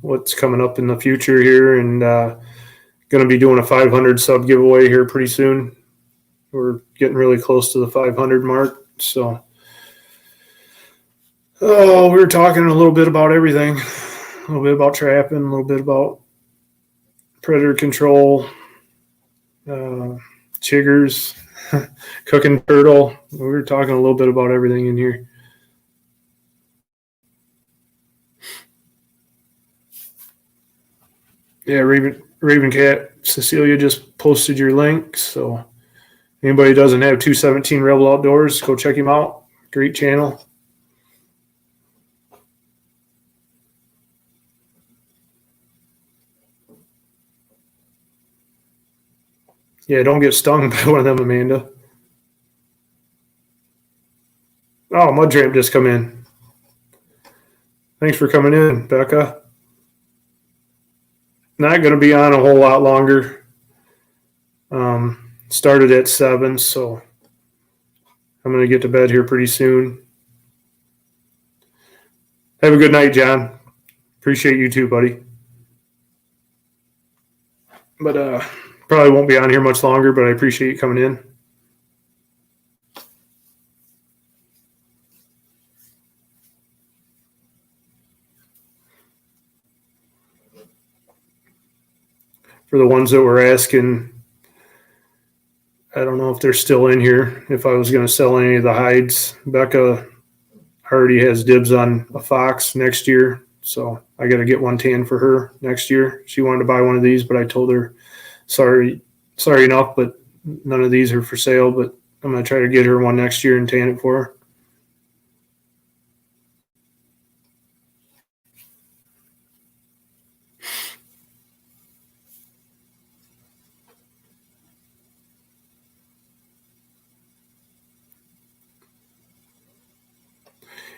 what's coming up in the future here, and going to be doing a 500 sub giveaway here pretty soon. We're getting really close to the 500 mark. So, we were talking a little bit about everything, a little bit about trapping, a little bit about predator control, chiggers, cooking turtle. We were talking a little bit about everything in here. Yeah, Raven Cat, Cecilia just posted your link. So anybody doesn't have 217 Rebel Outdoors, go check him out. Great channel. Yeah, don't get stung by one of them, Amanda. Oh, Mudramp just come in. Thanks for coming in, Becca. Not going to be on a whole lot longer. Started at 7, so I'm going to get to bed here pretty soon. Have a good night, John. Appreciate you too, buddy. But probably won't be on here much longer, but I appreciate you coming in. For the ones that were asking, I don't know if they're still in here, if I was going to sell any of the hides. Becca already has dibs on a fox next year, so I got to get one tan for her next year. She wanted to buy one of these, but I told her, sorry enough, but none of these are for sale, but I'm going to try to get her one next year and tan it for her.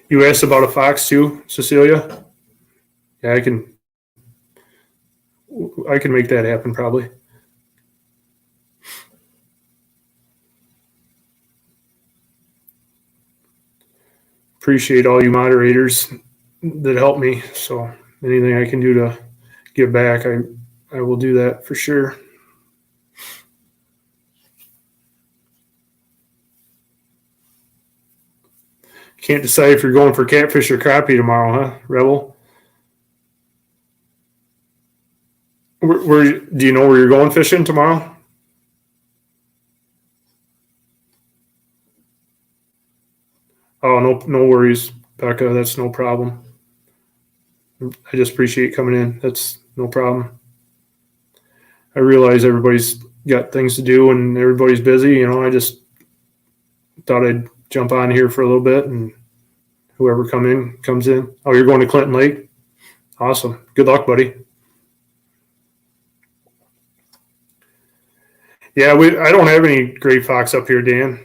You asked about a fox too, Cecilia? Yeah, I can make that happen probably. Appreciate all you moderators that help me. So anything I can do to give back, I will do that for sure. Can't decide if you're going for catfish or crappie tomorrow, huh, Rebel? Where do you know where you're going fishing tomorrow? Oh, no worries, Becca. That's no problem. I just appreciate coming in. That's no problem. I realize everybody's got things to do and everybody's busy. You know, I just thought I'd jump on here for a little bit, and whoever comes in. Oh, you're going to Clinton Lake? Awesome. Good luck, buddy. Yeah, I don't have any gray fox up here, Dan.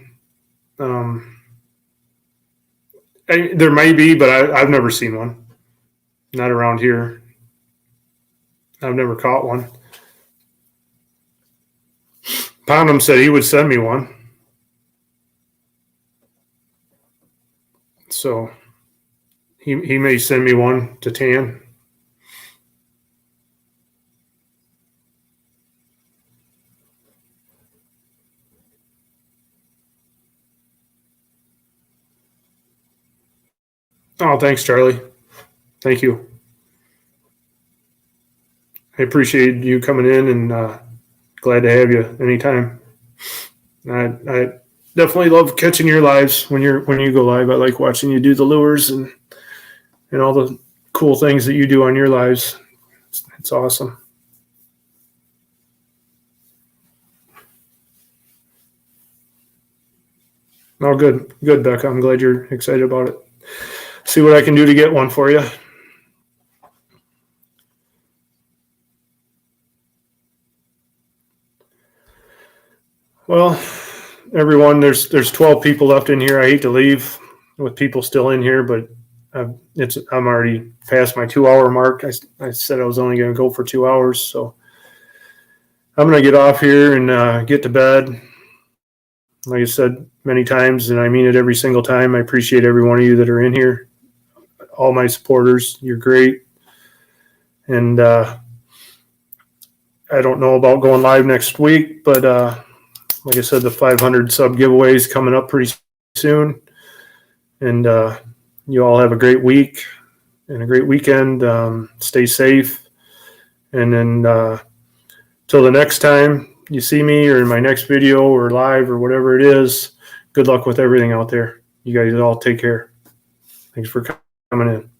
There may be, but I've never seen one. Not around here. I've never caught one. Poundham said he would send me one. So he may send me one to tan. Oh, thanks, Charlie. Thank you. I appreciate you coming in, and glad to have you anytime. I definitely love catching your lives when you go live. I like watching you do the lures and all the cool things that you do on your lives. It's awesome. Oh, good, Becca. I'm glad you're excited about it. See what I can do to get one for you. Well, everyone, there's 12 people left in here. I hate to leave with people still in here, but I'm already past my 2-hour mark. I said I was only going to go for 2 hours, so I'm going to get off here and get to bed. Like I said many times, and I mean it every single time, I appreciate every one of you that are in here. All my supporters, you're great. And I don't know about going live next week, but like I said, the 500 sub giveaway is coming up pretty soon. And you all have a great week and a great weekend. Stay safe. And then till the next time you see me or in my next video or live or whatever it is, good luck with everything out there. You guys all take care. Thanks for coming in.